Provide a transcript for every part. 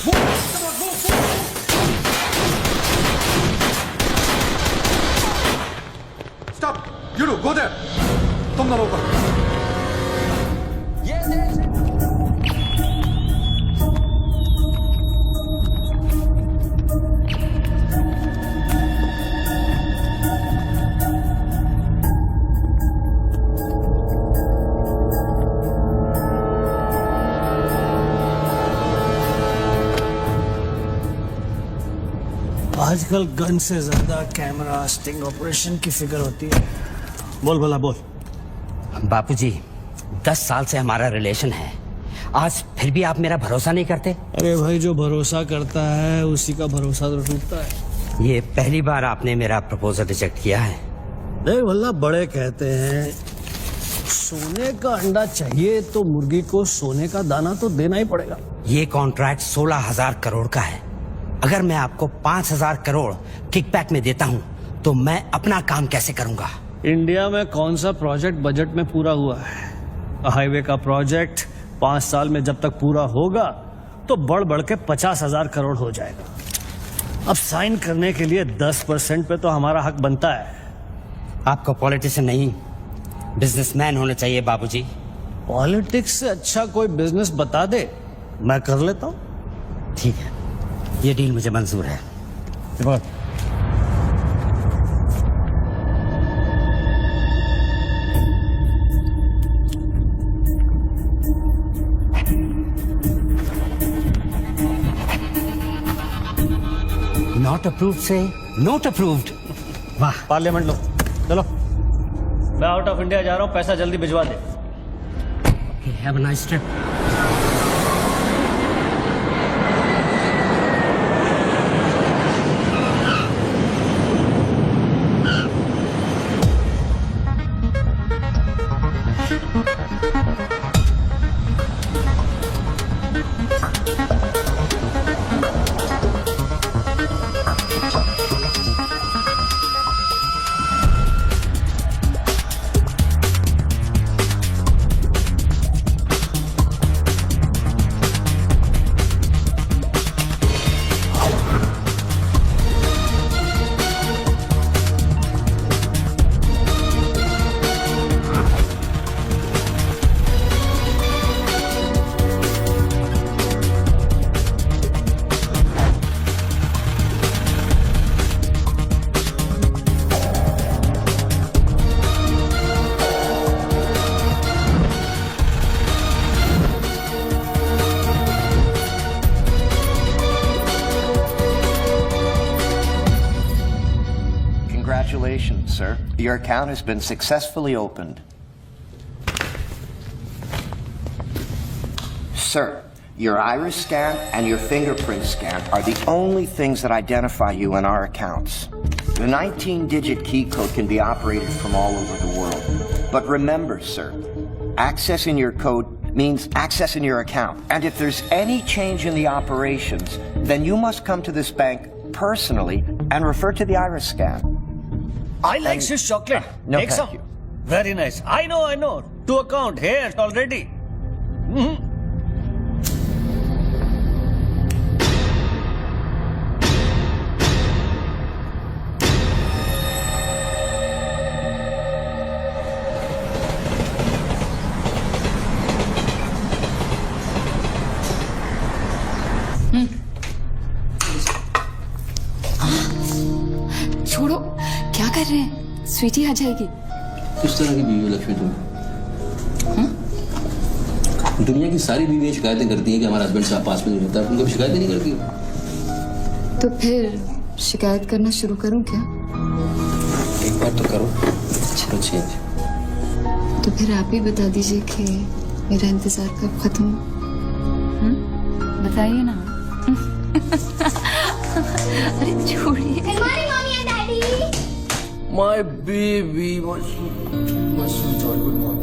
Stop! You two, go there! तुम दोनों ऊपर। आजकल गन से ज्यादा कैमरा स्टिंग ऑपरेशन की फिक्र होती है। बोल भला बोल। बापूजी, 10 साल से हमारा रिलेशन है, आज फिर भी आप मेरा भरोसा नहीं करते? अरे भाई, जो भरोसा करता है उसी का भरोसा तो टूटता है। ये पहली बार आपने मेरा प्रपोजल रिजेक्ट किया है। देख भला, बड़े कहते हैं सोने का अंडा चाहिए तो मुर्गी को सोने का दाना तो देना ही पड़ेगा। ये कॉन्ट्रैक्ट 16,000 करोड़ का है। अगर मैं आपको 5,000 करोड़ किकबैक में देता हूँ तो मैं अपना काम कैसे करूंगा? इंडिया में कौन सा प्रोजेक्ट बजट में पूरा हुआ है? हाईवे का प्रोजेक्ट 5 साल में जब तक पूरा होगा तो बढ़ बढ़ के 50,000 करोड़ हो जाएगा। अब साइन करने के लिए 10% पे तो हमारा हक बनता है। आपको पॉलिटिशियन नहीं, बिजनेसमैन होना चाहिए बाबूजी। पॉलिटिक्स से अच्छा कोई बिजनेस बता दे, मैं कर लेता हूँ। ठीक है, ये डील मुझे मंजूर है। नॉट अप्रूव्ड से नोट अप्रूव्ड। वाह। पार्लियामेंट लो, चलो। मैं आउट ऑफ इंडिया जा रहा हूँ, पैसा जल्दी भिजवा दे। Have a nice trip. Congratulations, sir. Your account has been successfully opened. Sir, your iris scan and your fingerprint scan are the only things that identify you in our accounts. The 19-digit key code can be operated from all over the world. But remember, sir, accessing your code means accessing your account. And if there's any change in the operations, then you must come to this bank personally and refer to the iris scan. I like Swiss chocolate. No, Take thank some. you. Very nice. I know. To account here already. छोड़ो, क्या कर रहे हैं? स्वीटी आ जाएगी। किस तरह की बीवी हो लक्ष्मी तुम? दुनिया की सारी बीवियां शिकायतें करती हैं कि हमारा हस्बैंड साहब पास में नहीं रहता, तुम कभी शिकायतें नहीं करती हो? तो फिर शिकायत करना शुरू करूं क्या? एक बार तो करो, चलो चेंज। तो फिर आप ही बता दीजिए कि मेरा इंतजार कब खत्म हो? बताइए ना। अरे छोड़िए। My baby, my sweetheart, good morning.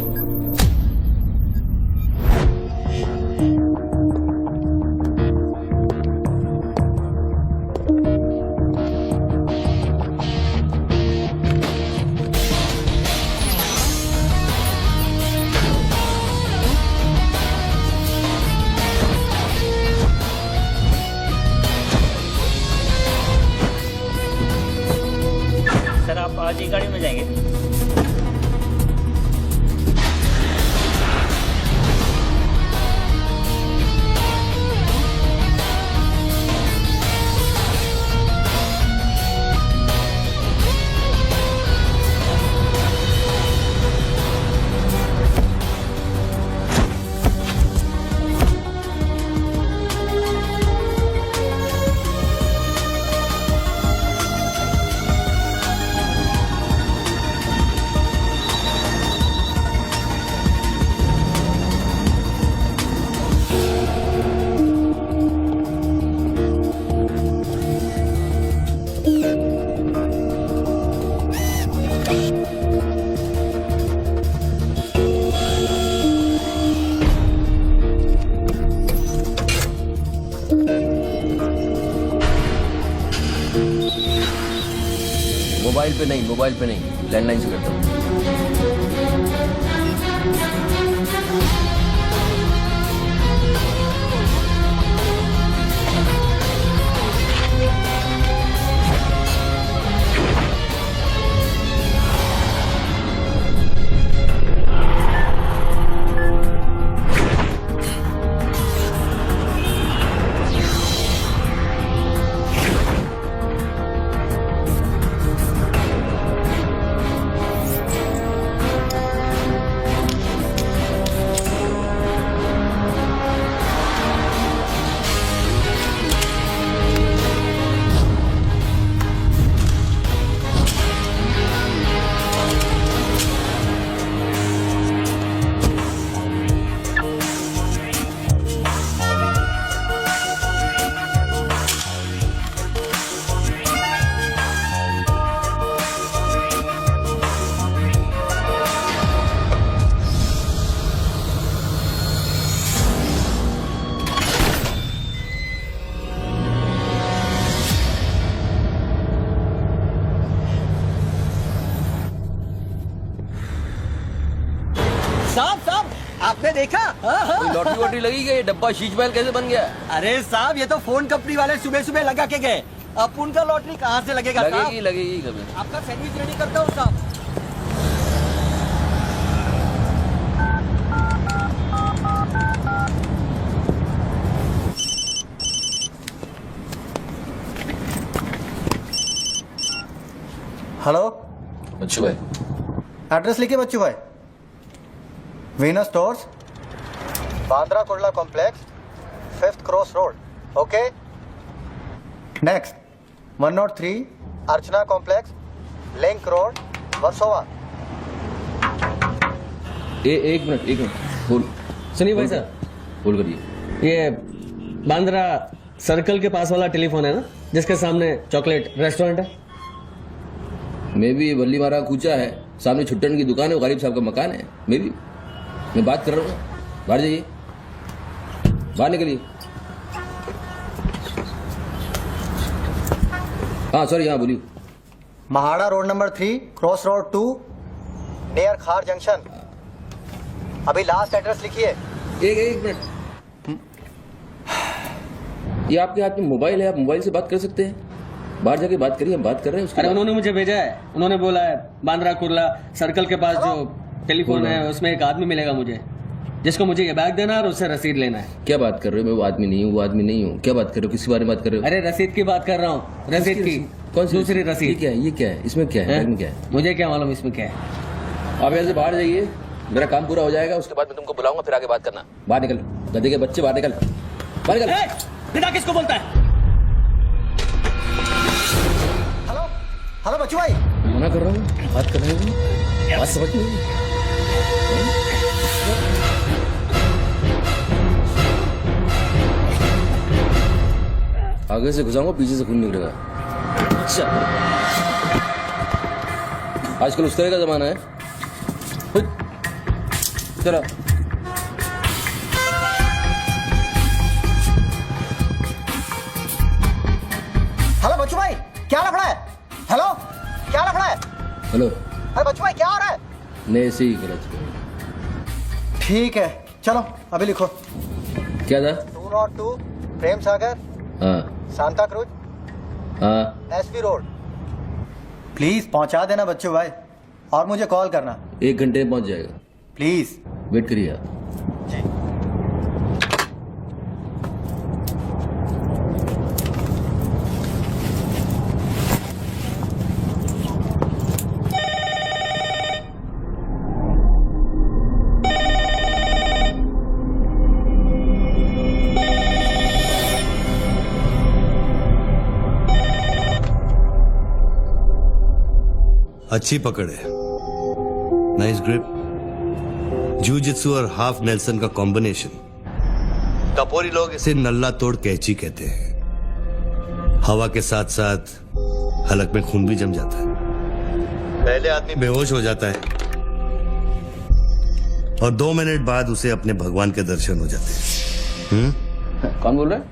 Mobile पे नहीं, लैंडलाइन से करता हूँ। साहब आपने देखा? कोई लॉटरी वॉटरी लगी गई, डब्बा शीश महल कैसे बन गया? अरे साहब ये तो फोन कंपनी वाले सुबह सुबह लगा के गए। अब उनका लॉटरी कहाँ से लगेगा साहब? लगेगी कभी। आपका सैंडविच रेडी करता हूँ साहब। हेलो, बच्चू भाई, एड्रेस लिखिए बच्चू भाई। Venus stores, Bandra Kurla complex, 5th cross road. Okay. Next 103 अर्चना कॉम्प्लेक्स, लिंक रोड, वर्सोवा। एक मिनट बोल। सुनिए भाई साहब, बोल करिए। ये बांद्रा सर्कल के पास वाला टेलीफोन है ना, जिसके सामने चॉकलेट रेस्टोरेंट है? मे भी बल्ली मारा कूचा है, सामने छुट्टन की दुकान है, वो गरीब साहब का मकान है। मे भी मैं बात कर रहा हूँ, बाहर जाइए, बाहर निकलिए। हाँ सॉरी, हाँ बोलिए। MHADA road number 3 cross road 2 near खार जंक्शन। अभी लास्ट एड्रेस लिखिए। एक मिनट, ये आपके हाथ में मोबाइल है, आप मोबाइल से बात कर सकते हैं। बाहर जाके बात करिए, हम बात कर रहे हैं। अरे उन्होंने मुझे भेजा है, उन्होंने बोला है बांद्रा कुर्ला सर्कल के पास जो टेलीफोन है उसमें एक आदमी मिलेगा मुझे, जिसको मुझे ये बैग देना है और उससे रसीद लेना है। क्या बात कर रहे हो? मैं वो आदमी नहीं हूँ, क्या बात कर रहे हो? किस बारे में बात कर रहे हो? अरे रसीद की बात कर रहा हूँ, रसीद की। कौन सी दूसरी ये रसीद? क्या है? इसमें क्या है? बैग में क्या है? मुझे क्या मालूम इसमें क्या है। आप यहाँ से बाहर जाइए, मेरा काम पूरा हो जाएगा, उसके बाद मैं तुमको बुलाऊंगा, फिर आगे बात करना। बाहर निकल, गधे के बच्चे, बाहर निकल, बाहर निकल। पिता किसको बोलता है? हेलो हेलो बच्चू भाई। मना कर रहा हूँ, बात कर रहे हो, बात समझ नहीं। आगे से घुसाऊंगा, पीछे से खून निकलेगा। अच्छा, आजकल उस तरह का जमाना है। चलो हेलो बच्चू भाई, क्या लफड़ा है? हेलो, क्या लफड़ा है? हेलो, अरे बच्चू भाई क्या हो रहा है? नहीं ऐसे ही गलत। ठीक है चलो अभी लिखो। क्या था? 202 प्रेम सागर, हाँ सांता क्रूज, हाँ, एसबी रोड। प्लीज पहुंचा देना बच्चू भाई, और मुझे कॉल करना 1 घंटे में पहुंच जाएगा। प्लीज। वेट करिए आप। अच्छी पकड़ है, नाइस ग्रिप, जूजित्सु और हाफ नेल्सन का कॉम्बिनेशन। टपोरी लोग इसे नल्ला तोड़ कैची कहते हैं। हवा के साथ साथ हलक में खून भी जम जाता है। पहले आदमी बेहोश हो जाता है और 2 मिनट बाद उसे अपने भगवान के दर्शन हो जाते हैं। कौन बोल रहा है?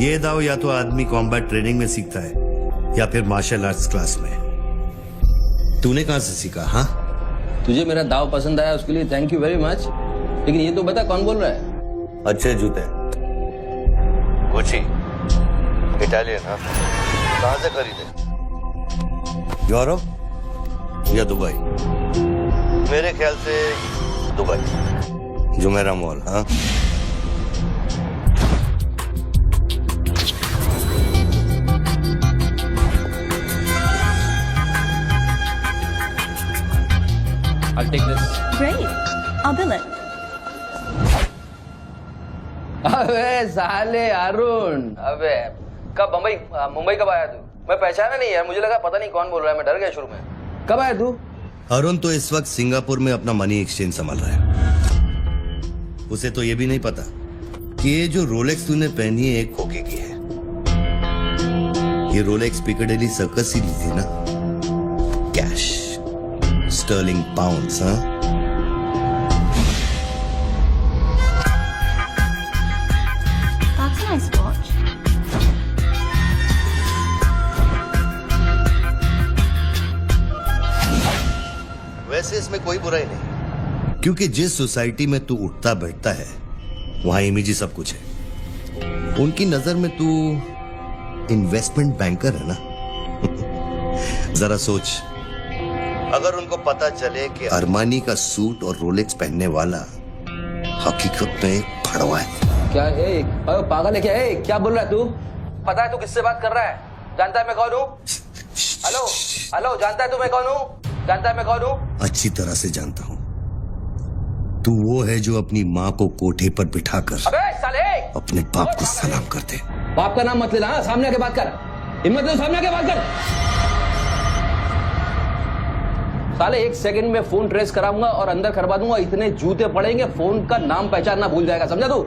ये दाव या तो आदमी कॉम्बैट ट्रेनिंग में सीखता है या फिर मार्शल आर्ट्स क्लास में। तूने कहां से सीखा? हाँ, तुझे मेरा दाव पसंद आया उसके लिए थैंक यू वेरी मच, लेकिन ये तो बता कौन बोल रहा है? अच्छे जूते, गुची, इटालियन। हाँ, कहां से खरीदे? यूरोप या दुबई? मेरे ख्याल से दुबई, जुमेरा मॉल। हाँ, I'll take this. Great. I'll bill it. अबे साले अरुण, अबे कब मुंबई कब आया तू? मैं पहचाना नहीं यार, मुझे लगा पता नहीं कौन बोल रहा है, मैं डर गया शुरू में। कब आया तू? अरुण तो इस वक्त सिंगापुर में अपना मनी एक्सचेंज संभाल रहा है। उसे तो ये भी नहीं पता कि ये जो रोलेक्स तूने पहनी है एक खोखे की है। ये रोलेक्स पिकाडेली सर्कस ही ली थी ना, कैश, स्टर्लिंग पाउंड्स। हाँ, That's a nice watch. वैसे इसमें कोई बुराई नहीं, क्योंकि जिस सोसाइटी में तू उठता बैठता है वहां इमेज ही सब कुछ है। उनकी नजर में तू इन्वेस्टमेंट बैंकर है ना। जरा सोच, अगर उनको पता चले कि अरमानी का सूट और रोलेक्स पहनने वाला हकीकत में एक फड़वा है। क्या है? पागल है क्या? है क्या बोल रहा है तू? पता है तू किससे बात कर रहा है? जानता है मैं कौन हूँ? हेलो हेलो, जानता है तू मैं कौन हूँ? जानता है मैं कौन हूँ? अच्छी तरह से जानता हूँ। तू वो है जो अपनी माँ को कोठे पर बिठाकर अबे साले अपने बाप को सलाम करते। बाप का नाम मत लेना, सामने आके बात कर। हिम्मत है सामने आके बात कर। साले 1 सेकंड में फोन ट्रेस कराऊंगा और अंदर करवा दूंगा, इतने जूते पड़ेंगे फोन का नाम पहचानना भूल जाएगा, समझा तू?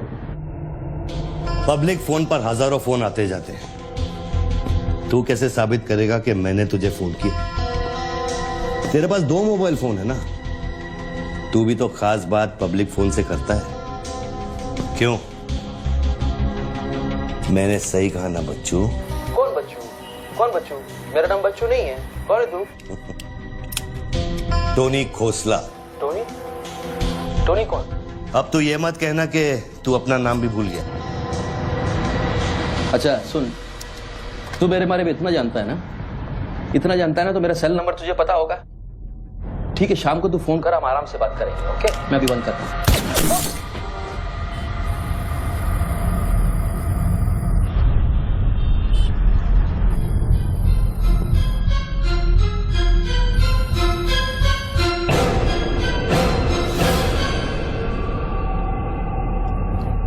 पब्लिक फोन पर हजारों फोन आते जाते हैं। तू कैसे साबित करेगा कि मैंने तुझे फोन किया? तेरे पास 2 मोबाइल फोन है ना। तू भी तो खास बात पब्लिक फोन से करता है, क्यों? मैंने सही कहा ना बच्चू? कौन बच्चू? कौन बच्चू? मेरा नाम बच्चू नहीं है। कौन है तू? टोनी खोसला। टोनी? टोनी कौन? अब तू ये मत कहना कि तू अपना नाम भी भूल गया। अच्छा सुन, तू मेरे बारे में इतना जानता है ना, इतना जानता है ना, तो मेरा सेल नंबर तुझे पता होगा। ठीक है, शाम को तू फोन कर, हम आराम से बात करेंगे। ओके, मैं अभी बंद करता हूँ।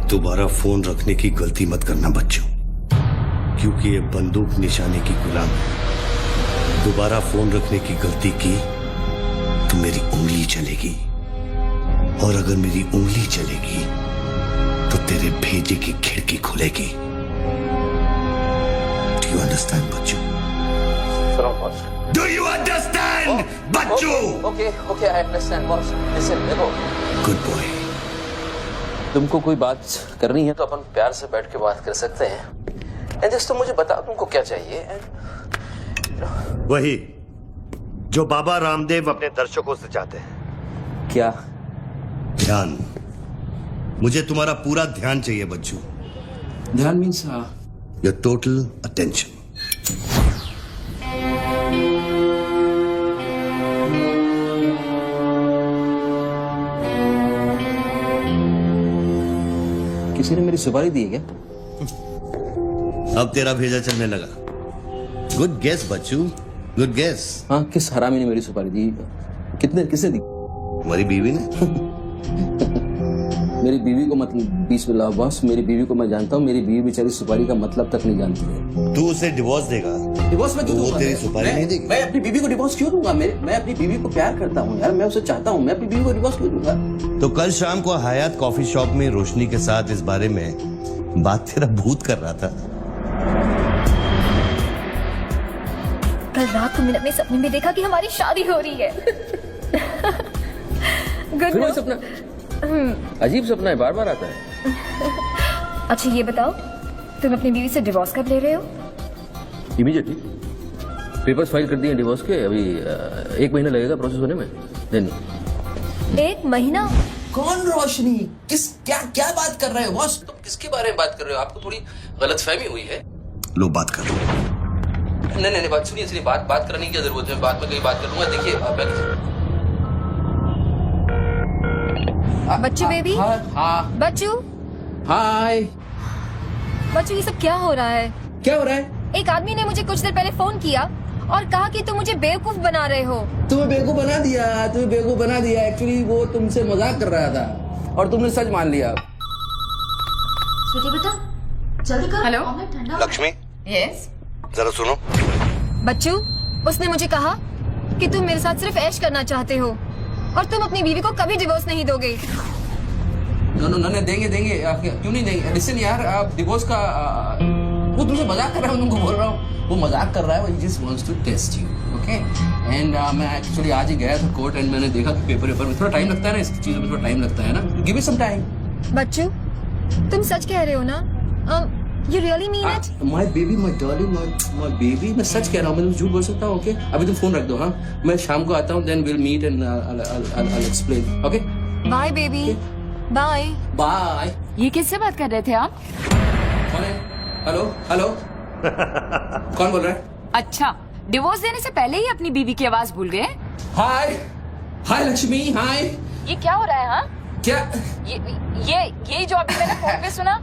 दोबारा फोन रखने की गलती मत करना बच्चों, क्योंकि ये बंदूक निशाने की गुलाम है। दोबारा फोन रखने की गलती की तो मेरी उंगली चलेगी, और अगर मेरी उंगली चलेगी तो तेरे भेजे की खिड़की खुलेगी। डू यू अंडरस्टैंड बच्चों? डू यू अंडरस्टैंड बच्चों? Okay okay, I understand boss. Listen, देखो, गुड बॉय। तुमको कोई बात करनी है तो अपन प्यार से बैठ के बात कर सकते हैं। एंड जस्ट तुम मुझे बताओ तुमको क्या चाहिए। वही जो बाबा रामदेव अपने दर्शकों से चाहते हैं। क्या? ध्यान। मुझे तुम्हारा पूरा ध्यान चाहिए बच्चू। ध्यान मीन्स योर टोटल अटेंशन। किसी ने मेरी सुपारी दी है क्या? अब तेरा भेजा चलने लगा। गुड गेस बच्चू, गुड गेस। हाँ, किस हरामी ने मेरी सुपारी दी? किसने दी? हमारी बीवी ने। मेरी बीवी को मतलब 20 लाख बॉस, मेरी बीवी को मैं जानता हूँ। मेरी बीवी बेचारी सुपारी का मतलब तक नहीं जानती है। तू उसे डिवोर्स देगा? डिवोर्स में क्यों वो दूंगा? तेरी सुपारी नहीं देगी? मैं अपनी बीवी को डिवोर्स क्यों दूंगा? मैं अपनी बीवी को प्यार करता हूँ यार, मैं उसे चाहता हूँ। मैं अपनी बीवी को डिवोर्स क्यों दूंगा? तो कल शाम को हयात कॉफी शॉप में रोशनी के साथ इस बारे में बात तेरा भूत कर रहा था। कल रात को मैंने अपने सपने में देखा कि हमारी शादी हो रही है। गुड फिर वही सपना? अजीब सपना है, बार बार आता है। अच्छा ये बताओ, तुम अपनी बीवी से डिवोर्स कब ले रहे हो? इमीडिएटली। पेपर्स फाइल कर दिए डिवोर्स के, अभी 1 महीना लगेगा प्रोसेस होने में। देन 1 महीना? कौन रोशनी? क्या क्या बात कर रहे हो बॉस? तुम किसके बारे में बात कर रहे हो? आपको थोड़ी गलतफहमी हुई है। लो बात कर। नहीं बात सुनिए, बात करने की क्या जरूरत है? बाद में कहीं बात करूंगा। देखिए बच्चू बेबी, हाँ बच्चू, हाय। बच्चू, ये सब क्या हो रहा है? क्या हो रहा है? एक आदमी ने मुझे कुछ देर पहले फोन किया और कहा कि तुम मुझे बेवकूफ बना रहे हो। तुम्हें बेवकूफ बना दिया। एक्चुअली वो तुमसे मजाक कर रहा था और तुमने सच मान लिया। स्वीटी बेटा, जल्दी करो। हेलो लक्ष्मी, यस, जरा सुनो। बच्चू, उसने मुझे कहा कि तुम मेरे साथ सिर्फ ऐश करना चाहते हो और तुम अपनी बीवी को कभी डिवोर्स नहीं दोगे। नो देंगे। क्यों नहीं देंगे? लिसन यार, आप डिवोर्स का वो तुमसे मजाक कर रहा हूँ, तुमको बोल रहा हूँ। वो मजाक कर रहा है, वो just wants to test you, okay? And मैं एक्चुअली आज ही गया था कोर्ट एंड मैंने देखा कि पेपर में थोड़ा टाइम लगता है ना, इस चीजों में थोड़ा टाइम लगता है ना। Give me some time. बच्चू, तुम सच कह रहे हो ना? You really mean it? My baby, my darling, my baby, मैं सच कह रहा हूँ। मैं झूठ बोल सकता हूँ? ओके, अभी तुम फोन रख दो। हाँ, मैं शाम को आता हूँ, then we'll meet and I'll explain. Okay? Bye baby. Bye. Bye. ये किससे बात कर रहे थे आप? कौन है? हेलो कौन बोल रहा है? अच्छा, डिवोर्स देने से पहले ही अपनी बीवी की आवाज भूल गए? हाय लक्ष्मी, हाय। ये क्या हो रहा है? हाँ, क्या? ये जो अभी मैंने फोन पे सुना।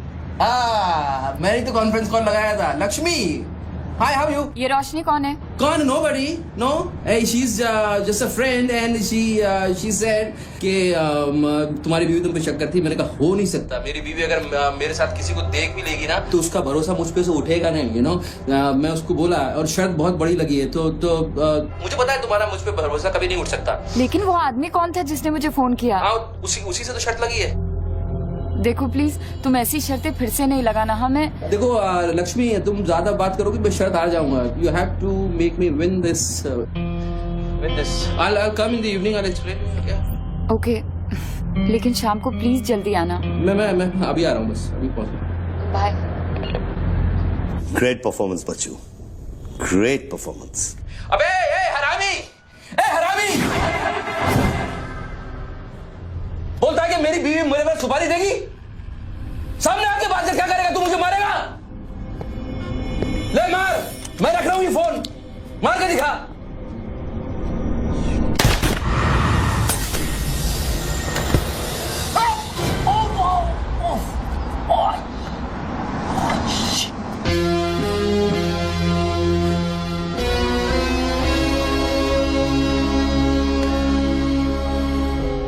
मैंने तो कॉन्फ्रेंस कॉल लगाया था। Lakshmi, hi, how you? ये रोशनी कौन है? कौन? Nobody, no. She is just a friend and she said कि तुम्हारी बीवी तुम पे शक करती। मैंने कहा हो नहीं सकता, मेरी बीवी अगर मेरे साथ किसी को देख भी लेगी ना तो उसका भरोसा मुझ पे से उठेगा नहीं, यू नो। मैं उसको बोला और शर्त बहुत बड़ी लगी है, तो मुझे पता है तुम्हारा मुझ पे भरोसा कभी नहीं उठ सकता। लेकिन वो आदमी कौन था जिसने मुझे फोन किया? उसी से तो शर्त लगी है। देखो प्लीज, तुम ऐसी शर्तें फिर से नहीं लगाना। हमें देखो लक्ष्मी, तुम ज्यादा बात करोगे मैं शर्त आ जाऊंगा। You have to make me win this. I'll come in the evening, I'll explain. Yeah. Okay, लेकिन शाम को प्लीज जल्दी आना। मैं अभी आ रहा हूँ, बस अभी पहुंच। बाय। ग्रेट परफॉर्मेंस बच्चू, ग्रेट परफॉर्मेंस। अबे हरामी, बोलता है कि मेरी बीवी मेरे पर सुपारी देगी। सामने आके बात कर, क्या करेगा? तू मुझे मारेगा? ले मार, मैं रख रहा हूं ये फोन, मार के दिखा।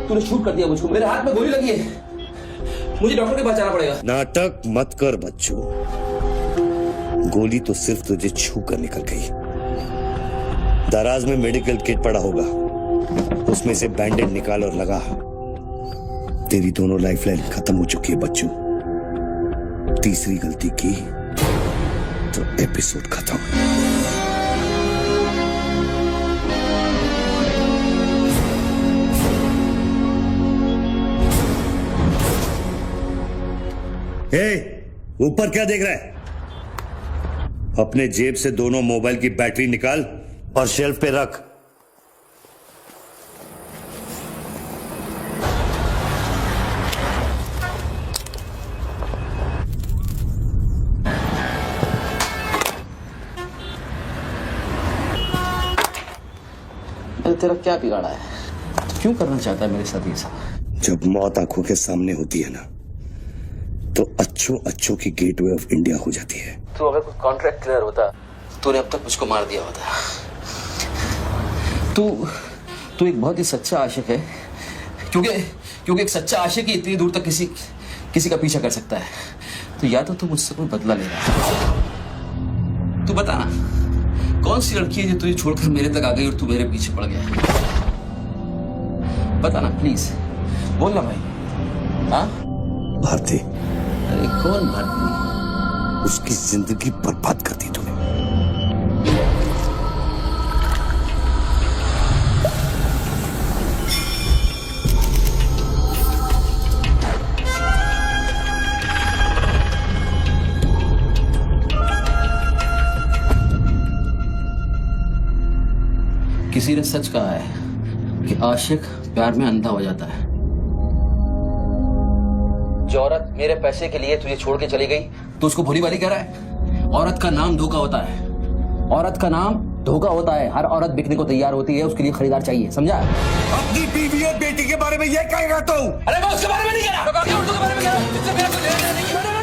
तूने शूट कर दिया मुझको, मेरे हाथ में गोली लगी है, मुझे डॉक्टर के पास जाना पड़ेगा। नाटक मत कर बच्चू, गोली तो सिर्फ तुझे छू कर निकल गई। दराज में मेडिकल किट पड़ा होगा, उसमें से बैंडेड निकाल और लगा। तेरी दोनों लाइफलाइन खत्म हो चुकी है बच्चू। तीसरी गलती की तो एपिसोड खत्म। ऊपर क्या देख रहा है? अपने जेब से दोनों मोबाइल की बैटरी निकाल और शेल्फ पे रख। तेरा क्या बिगाड़ा है? क्यों करना चाहता है मेरे साथ ये सब? जब मौत आंखों के सामने होती है ना, तो अच्छों की गेटवे ऑफ इंडिया हो जाती है। तो अगर कुछ कॉन्ट्रैक्ट क्लियर होता, तूने अब तक मुझको मार दिया होता। तू एक बहुत ही सच्चा आशिक है, क्योंकि एक सच्चा आशिक ही इतनी दूर तक किसी का पीछा कर सकता है। तो या तो तू मुझसे कोई बदला ले रहा है। तू बता ना, कौन सी लड़की है जो तुझे छोड़कर मेरे तक आ गई और तू मेरे पीछे पड़ गया? बता ना प्लीज, बोल ना भाई। हाँ, भारती। अरे कौन भारती? उसकी जिंदगी बर्बाद कर दी तूने। किसी ने सच कहा है कि आशिक प्यार में अंधा हो जाता है। जो औरत मेरे पैसे के लिए तुझे छोड़ के चली गई तो उसको भोली भाली कह रहा है। औरत का नाम धोखा होता है। औरत का नाम धोखा होता है। हर औरत बिकने को तैयार होती है, उसके लिए खरीदार चाहिए, समझा? अपनी बीवी और बेटी के बारे में ये कहेगा तू? अरे मैं उसके बारे में नहीं कह रहा, मैं बाकी औरतों के बारे में कह रहा हूं। जिससे मेरा कोई लेना देना नहीं है।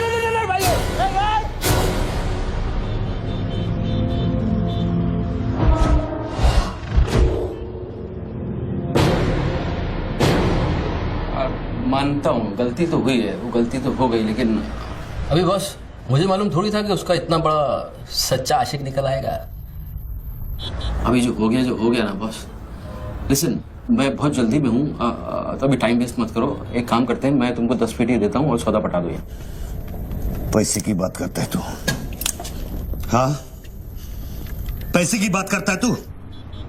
मानता हूँ गलती तो हुई है, वो गलती तो हो गई, लेकिन अभी बस मुझे मालूम थोड़ी था कि उसका इतना बड़ा सच्चा आशिक निकल आएगा। अभी जो हो गया ना बॉस। लिसन, मैं बहुत जल्दी में हूँ, तो अभी टाइम वेस्ट मत करो। एक काम करते हैं, मैं तुमको 10 पेटी देता हूँ और सौदा पटा दो। पैसे की बात करता है तू? हाँ, पैसे की बात करता है तू?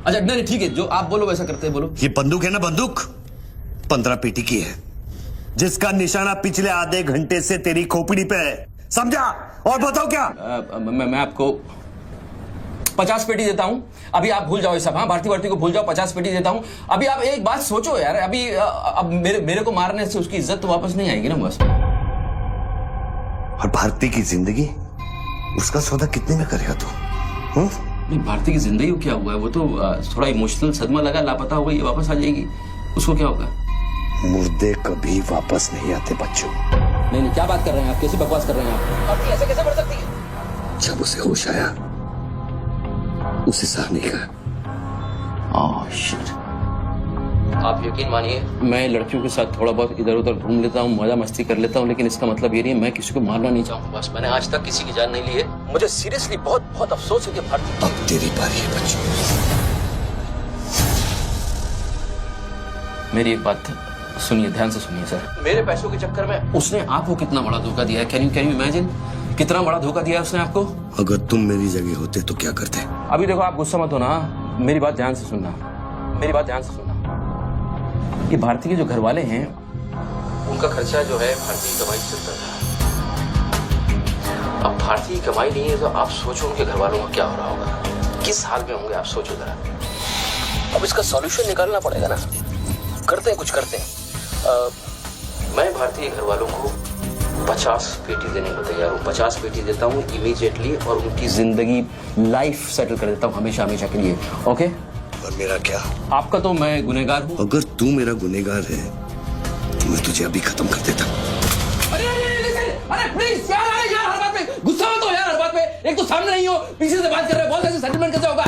अच्छा नहीं ठीक है, जो आप बोलो वैसा करते हैं, बोलो। ये बंदूक है ना, बंदूक 15 पेटी की है, जिसका निशाना पिछले आधे घंटे से तेरी खोपड़ी पे है, समझा? और बताओ क्या? मैं आपको 50 पेटी देता हूं। अभी आप भूल जाओ ये सब। हाँ, भारती को भूल जाओ, 50 पेटी देता हूं। अभी आप एक बात सोचो यार, अभी अब मेरे को मारने से उसकी इज्जत तो वापस नहीं आएगी ना बस। और भारती की जिंदगी, उसका सौदा कितने में करेगा तू? नहीं, भारती की जिंदगी को क्या हुआ है? वो तो थोड़ा इमोशनल सदमा लगा, लापता हो गई, वापस आ जाएगी। उसको क्या होगा? मुर्दे कभी वापस नहीं आते बच्चों। नहीं, क्या बात कर रहे हैं आप? कैसी बकवास कर रहे हैं आप? भारती ऐसे कैसे बढ़ सकती है? जब उसे होश आया, उसे सहने का। शिट। आप यकीन मानिए, मैं लड़कियों के साथ थोड़ा बहुत इधर उधर घूम लेता हूँ, मजा मस्ती कर लेता हूँ, लेकिन इसका मतलब ये नहीं है मैं किसी को मारना नहीं चाहूंगा। बस मैंने आज तक किसी की जान नहीं ली है। मुझे सीरियसली बहुत बहुत अफसोस है कि भारती। अब तेरी बारी है बच्चों। मेरी एक बात सुनिए, ध्यान से सुनिए सर। मेरे पैसों के चक्कर में उसने आपको कितना बड़ा धोखा दिया है। Can you imagine? कितना बड़ा धोखा दिया है उसने आपको? अगर तुम मेरी जगह होते तो क्या करते? अभी देखो, आप गुस्सा मत होना, मेरी बात ध्यान से सुनना, मेरी बात ध्यान से सुनना। ये भारती के जो घर वाले हैं, उनका खर्चा जो है भारती की कमाई से चलता था। अब भारती की कमाई नहीं है तो आप सोचो उनके घर वालों का क्या हो रहा होगा, किस हाल में होंगे, आप सोचो जरा। अब इसका सॉल्यूशन निकालना पड़ेगा ना। करते हैं, कुछ करते हैं। मैं भारतीय घर वालों को 50 पेटी देने को तैयार हूँ। 50 पेटी देता हूँ इमीडिएटली, और उनकी जिंदगी लाइफ सेटल कर देता हूँ हमेशा हमेशा के लिए। ओके? और मेरा क्या? आपका तो मैं गुनहगार हूँ। अगर तू मेरा गुनहगार है तो मैं तुझे अभी खत्म कर देता। अरे प्लीज यार, हर बात पे गुस्सा मत हो यार, हर बात पे। एक तो सामने नहीं हो, पीछे से बात कर रहे हो, बहुत ऐसे सेटलमेंट कैसे होगा?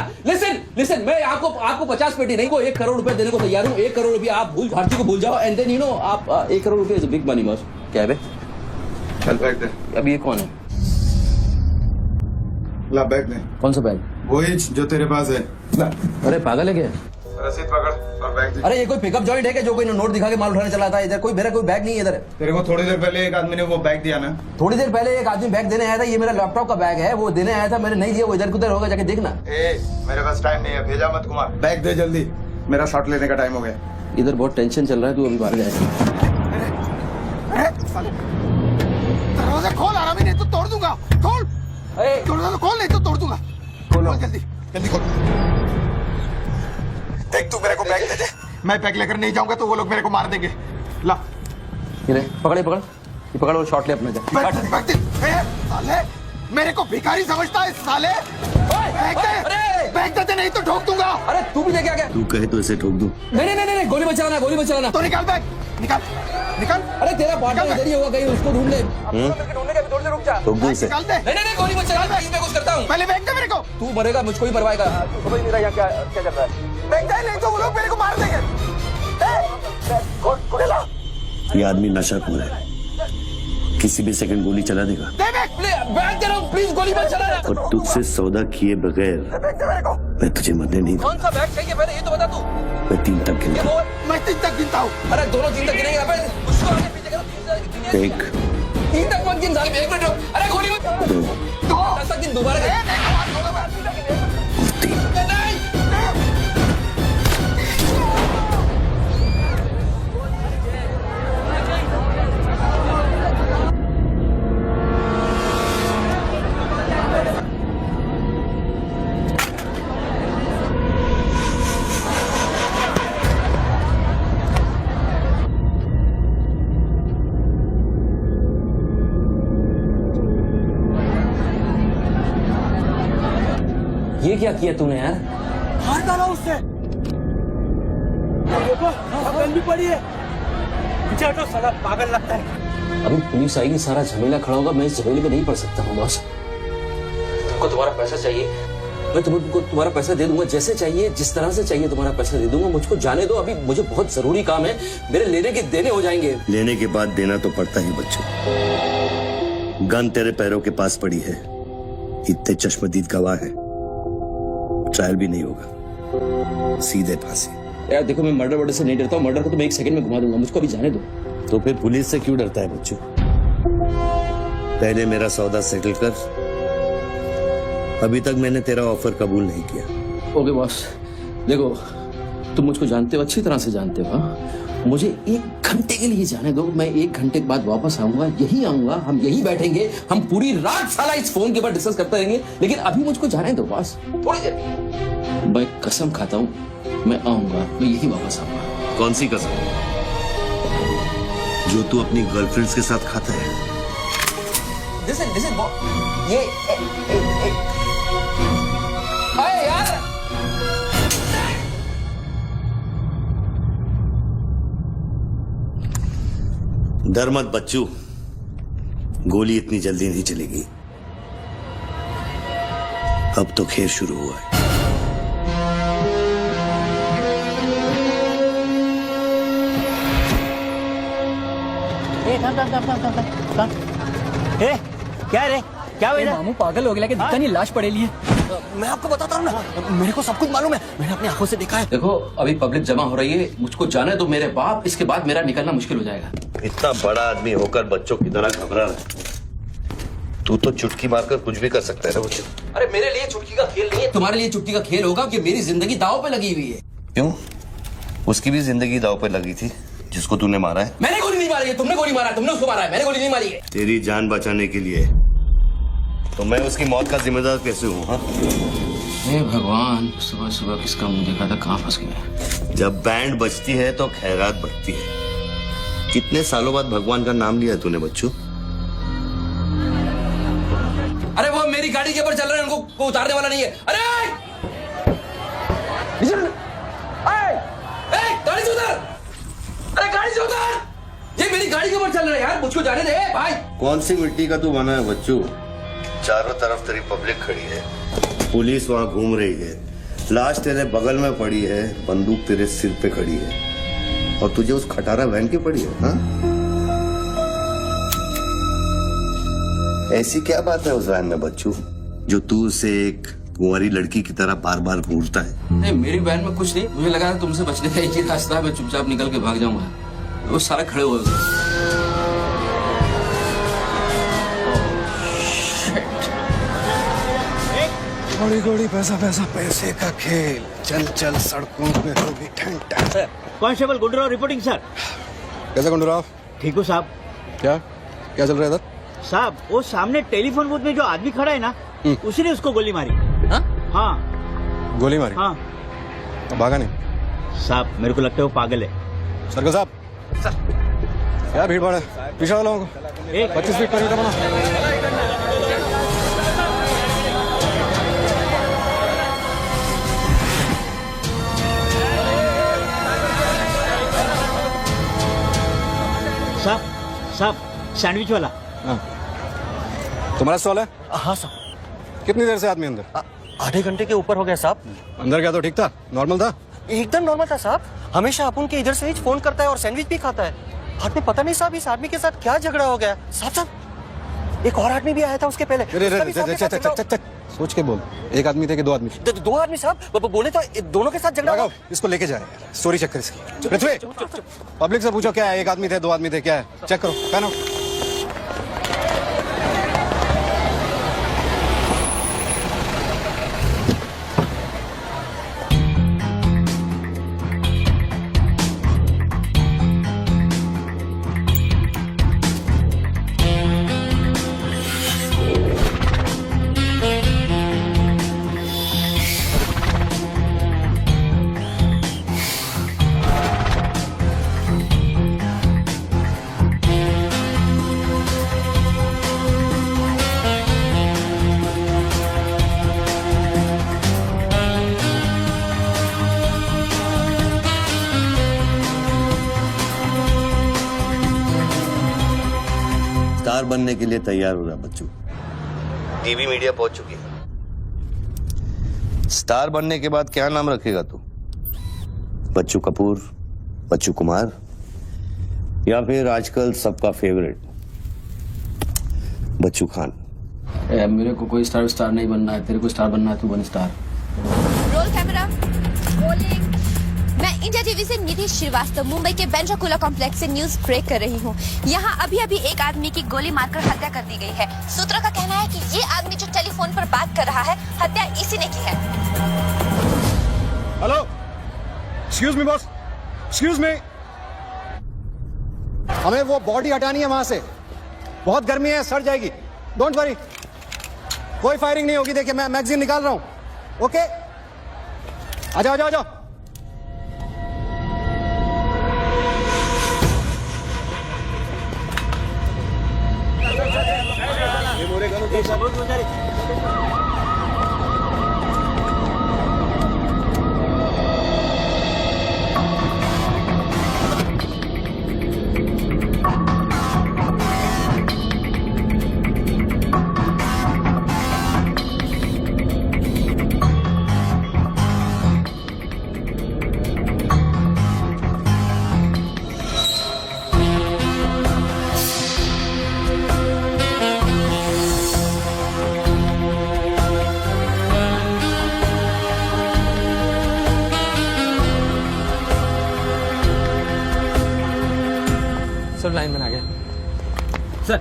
लिसन, मैं आपको 50 पेटी नहीं को 1 करोड़ रुपए देने को तैयार हूँ। 1 करोड़ रुपया आप भारती को भूल जाओ, एंड देन यू नो आप 1 करोड़ रुपये is a big money boss. क्या है बे? चल बैग दे। अब ये कौन है? ला बैग दे। कौन सा बैग? वही जो तेरे पास है। ला। अरे पागल है क्या? रसीद पकड़ और बैग दे। अरे ये कोई पिकअप जॉइंट है क्या जो कोई नोट दिखा के माल उठाने चला था? इधर मेरा कोई बैग नहीं है इधर। तेरे को थोड़ी देर पहले एक आदमी ने वो बैग दिया ना? थोड़ी देर पहले एक आदमी बैग देने आया था। ये मेरा लैपटॉप का बैग है, वो देने आया था, मैंने नहीं दिया। वो इधर उधर होगा, जाके देखना। मेरे पास टाइम नहीं है, भेजा मत कुमार। बैग दे जल्दी, मेरा शॉट लेने का टाइम हो गया। इधर बहुत टेंशन चल रहा है, तू अभी बाहर जाएगा। दरवाजा खोल, आराम ही नहीं तो तोड़ दूंगा। खोल, दरवाजा खोल, नहीं तो तोड़ दूंगा। खोलो जल्दी, जल्दी खोल। देख तू मेरे को बैग दे दे, मैं बैग लेकर नहीं जाऊंगा तो वो लोग मेरे को मार देंगे। ला ये ले, पकड़ ये पकड़ और शॉट ले अपने से। बैग दे। साले मेरे को भिखारी समझता है साले। बैग दे नहीं तो ठोक दूंगा। अरे तू भी लेके आ गया? तू कहे तो इसे ठोक दूं? नहीं, गोली बचाना। तो निकाल बैग, निकाल। अरे तेरा पार्टनर इधर ही होगा, कहीं उसको ढूंढ ले। ढूंढने का भी थोड़ी देर रुक जा। ठोक दूं इसे? निकाल दे। नहीं, गोली बचाना, मैं कुछ करता हूँ। पहले बैग दे मेरे को। तू मरेगा, मुझको ही मरवाएगा। तू समझ नहीं रहा क्या चल रहा है? बैग दे, नहीं तो वो लोग मेरे को मार देंगे। ये आदमी नशाखोर है, किसी भी सेकंड गोली चला देगा। बैग दे रहा हूँ, प्लीज गोली मत चलाना। और तुझसे सौदा किए बगैर मैं तुझे मरने नहीं दूंगा। कौन सा बैग चाहिए पहले ये तो बता तू। मैं 3 तक गिनता हूँ। मैं 3 तक गिनता हूँ। अरे दोनों 3 तक गिनेंगे। उसको आगे पीछे करो। 1 3 तक मत गिन साले, 1 मिनट रुक। अरे गोली मत। 2 10 तक गिन दोबारा। और 3। ये क्या किया तूने यार? मार डाला उससे। देखो गन भी पड़ी है। पीछे हटो साला पागल लगता है। अभी पुलिस आएगी, सारा झमेला खड़ा होगा। मैं इस झमेले में नहीं पड़ सकता हूँ बॉस। तुमको तुम्हारा पैसा चाहिए, मैं तुमको तुम्हारा पैसा दे दूंगा। जैसे चाहिए, जिस तरह से चाहिए तुम्हारा पैसा दे दूंगा। मुझको जाने दो, अभी मुझे बहुत जरूरी काम है। मेरे लेने के देने हो जाएंगे। लेने के बाद देना तो पड़ता ही बच्चों। गन तेरे पैरों के पास पड़ी है, इतने चश्मदीद गवाह है, ट्रायल भी नहीं होगा, सीधे फांसी। यार देखो, मैं मर्डर से नहीं डरता हूँ। मर्डर को तो मैं 1 सेकंड में घुमा दूंगा। मुझको अभी जाने दो। तो फिर पुलिस से क्यों डरता है बच्चों? पहले मेरा सौदा सेटल कर। अभी तक मैंने तेरा ऑफर कबूल नहीं किया। ओके बॉस, देखो तुम मुझको जानते हो, अच्छी तरह से जानते हो। हाँ? मुझे 1 घंटे के लिए जाने दो। मैं 1 घंटे के बाद वापस आऊंगा, यही आऊंगा, हम यही बैठेंगे, हम पूरी रात साला इस फोन के ऊपर डिस्कस करते रहेंगे। लेकिन अभी मुझको जाने दो बॉस, थोड़ी देर। मैं कसम खाता हूँ, मैं आऊंगा, मैं यही वापस आऊंगा। कौन सी कसम? जो तू अपनी गर्लफ्रेंड्स के साथ खाता है? Listen, ये अरे यार, डर मत बच्चू, गोली इतनी जल्दी नहीं चलेगी। अब तो खेल शुरू हुआ है। क्या रे, क्या हुआ? मामू पागल हो गया कि दिखता नहीं, लाश पड़ेली है। मैं आपको बताता हूँ ना, मेरे को सब कुछ मालूम है, मैंने अपनी आंखों से देखा है। देखो अभी पब्लिक जमा हो रही है, मुझको जाने दो मेरे बाप। इसके बाद मेरा निकलना मुश्किल हो जाएगा। इतना बड़ा आदमी होकर बच्चों की तरह घबरा रहा है। तू तो चुटकी मारकर कुछ भी कर सकता है ना बच्चों। अरे मेरे लिए चुटकी का खेल नहीं है, तुम्हारे लिए चुटकी का खेल होगा कि मेरी जिंदगी दांव पे लगी हुई है। क्यों? उसकी भी जिंदगी दांव पे लगी थी, जिसको तूने मारा है। मैंने गोली नहीं मारी है, तुमने गोली मारा है, तुमने उसको मारा है, मैंने गोली नहीं मारी है। तेरी जान बचाने के लिए तो मैं उसकी मौत का जिम्मेदार कैसे हूँ? हाँ, हे भगवान, सुबह सुबह किसका मुंह देखा था, कहाँ फंस गया। जब बैंड बजती है तो खैरात बढ़ती है। कितने सालों बाद भगवान का नाम लिया तूने बच्चू? अरे वो मेरी गाड़ी के ऊपर चल रहे हैं, उनको उतारने वाला नहीं है। अरे गाड़ी से उतर, अरे गाड़ी से उतर। ये मेरी गाड़ी के ऊपर चल रहा है यार, मुझको जाने दे भाई। कौन सी मिट्टी का तू बना है बच्चू? चारों तरफ तेरी पब्लिक खड़ी है, पुलिस वहां घूम रही है, लाश तेरे बगल में पड़ी है, बंदूक तेरे सिर पे खड़ी है, और तुझे उस खटारा वैन की पड़ी है। हाँ? ऐसी क्या बात है उस वैन में बच्चू, जो तू उसे एक कुंवारी लड़की की तरह बार बार घूरता है? नहीं, मेरी वैन में कुछ नहीं। मुझे लगा था तुमसे बचने का एक ही रास्ता है, मैं चुपचाप निकल के भाग जाऊंगा। वो सारे खड़े हुए। गोली गोली पैसा पैसा पैसे का खेल, चल चल सड़कों पे होगी ठन ठन। Constable Gundurao reporting sir. कैसा गुंडूराव? ठीक हो साहब। क्या क्या चल रहा है इधर? साहब वो सामने टेलीफोन बूथ में जो आदमी खड़ा है ना, उसी ने उसको गोली मारी। हाँ गोली मारी? हाँ। तो भागा नहीं? साहब मेरे को लगता है वो पागल है। सर्कल साहब, क्या भीड़ भाड़ है? पीछे वालों को 25 फीट पर बना। साहब सैंडविच वाला। हाँ। तुम्हारा स्टॉल है? हाँ साहब। कितनी देर से आदमी अंदर? आधे घंटे के ऊपर हो गया साहब। अंदर क्या तो ठीक था, नॉर्मल था? एकदम नॉर्मल था साहब। हमेशा अपन के इधर से ही फोन करता है और सैंडविच भी खाता है। आपने पता नहीं साहब इस आदमी के साथ क्या झगड़ा हो गया। साहब एक और आदमी भी आया था उसके पहले। सोच के बोल, एक आदमी थे कि 2 आदमी थे? 2 आदमी साहब, बोले तो दोनों के साथ झगड़ा हुआ। इसको लेके जाए, स्टोरी चेक कर इसकी। पृथ्वी, पब्लिक से पूछो क्या है, 1 आदमी थे 2 आदमी थे, क्या है? चेक करो, पहनो। बनने के लिए तैयार हो रहा बच्चू। टीवी मीडिया पहुंच चुकी है। स्टार बनने के बाद क्या नाम रखेगा तू? बच्चू कपूर, बच्चू कुमार, या फिर आजकल सबका फेवरेट बच्चू खान? मेरे को कोई स्टार नहीं बनना है, तेरे को स्टार बनना है, तू बन स्टार। Roll camera, rolling. मैं इंडिया टीवी से निधि श्रीवास्तव मुंबई के बेंड्रा कुला कॉम्प्लेक्स से न्यूज ब्रेक कर रही हूँ। यहाँ अभी एक आदमी की गोली मारकर हत्या कर दी गई है। सूत्रों का कहना है कि ये आदमी जो टेलीफोन पर बात कर रहा है, हत्या इसी ने की है। Hello, excuse me boss, excuse me. हमें वो बॉडी हटानी है वहां से, बहुत गर्मी है, सड़ जाएगी। डोंट वरी, कोई फायरिंग नहीं होगी। देखिए मैं मैगजीन निकाल रहा हूं। ओके, आ जाओ, आ जाओ, आ जाओ। सब लाइन बना गया सर।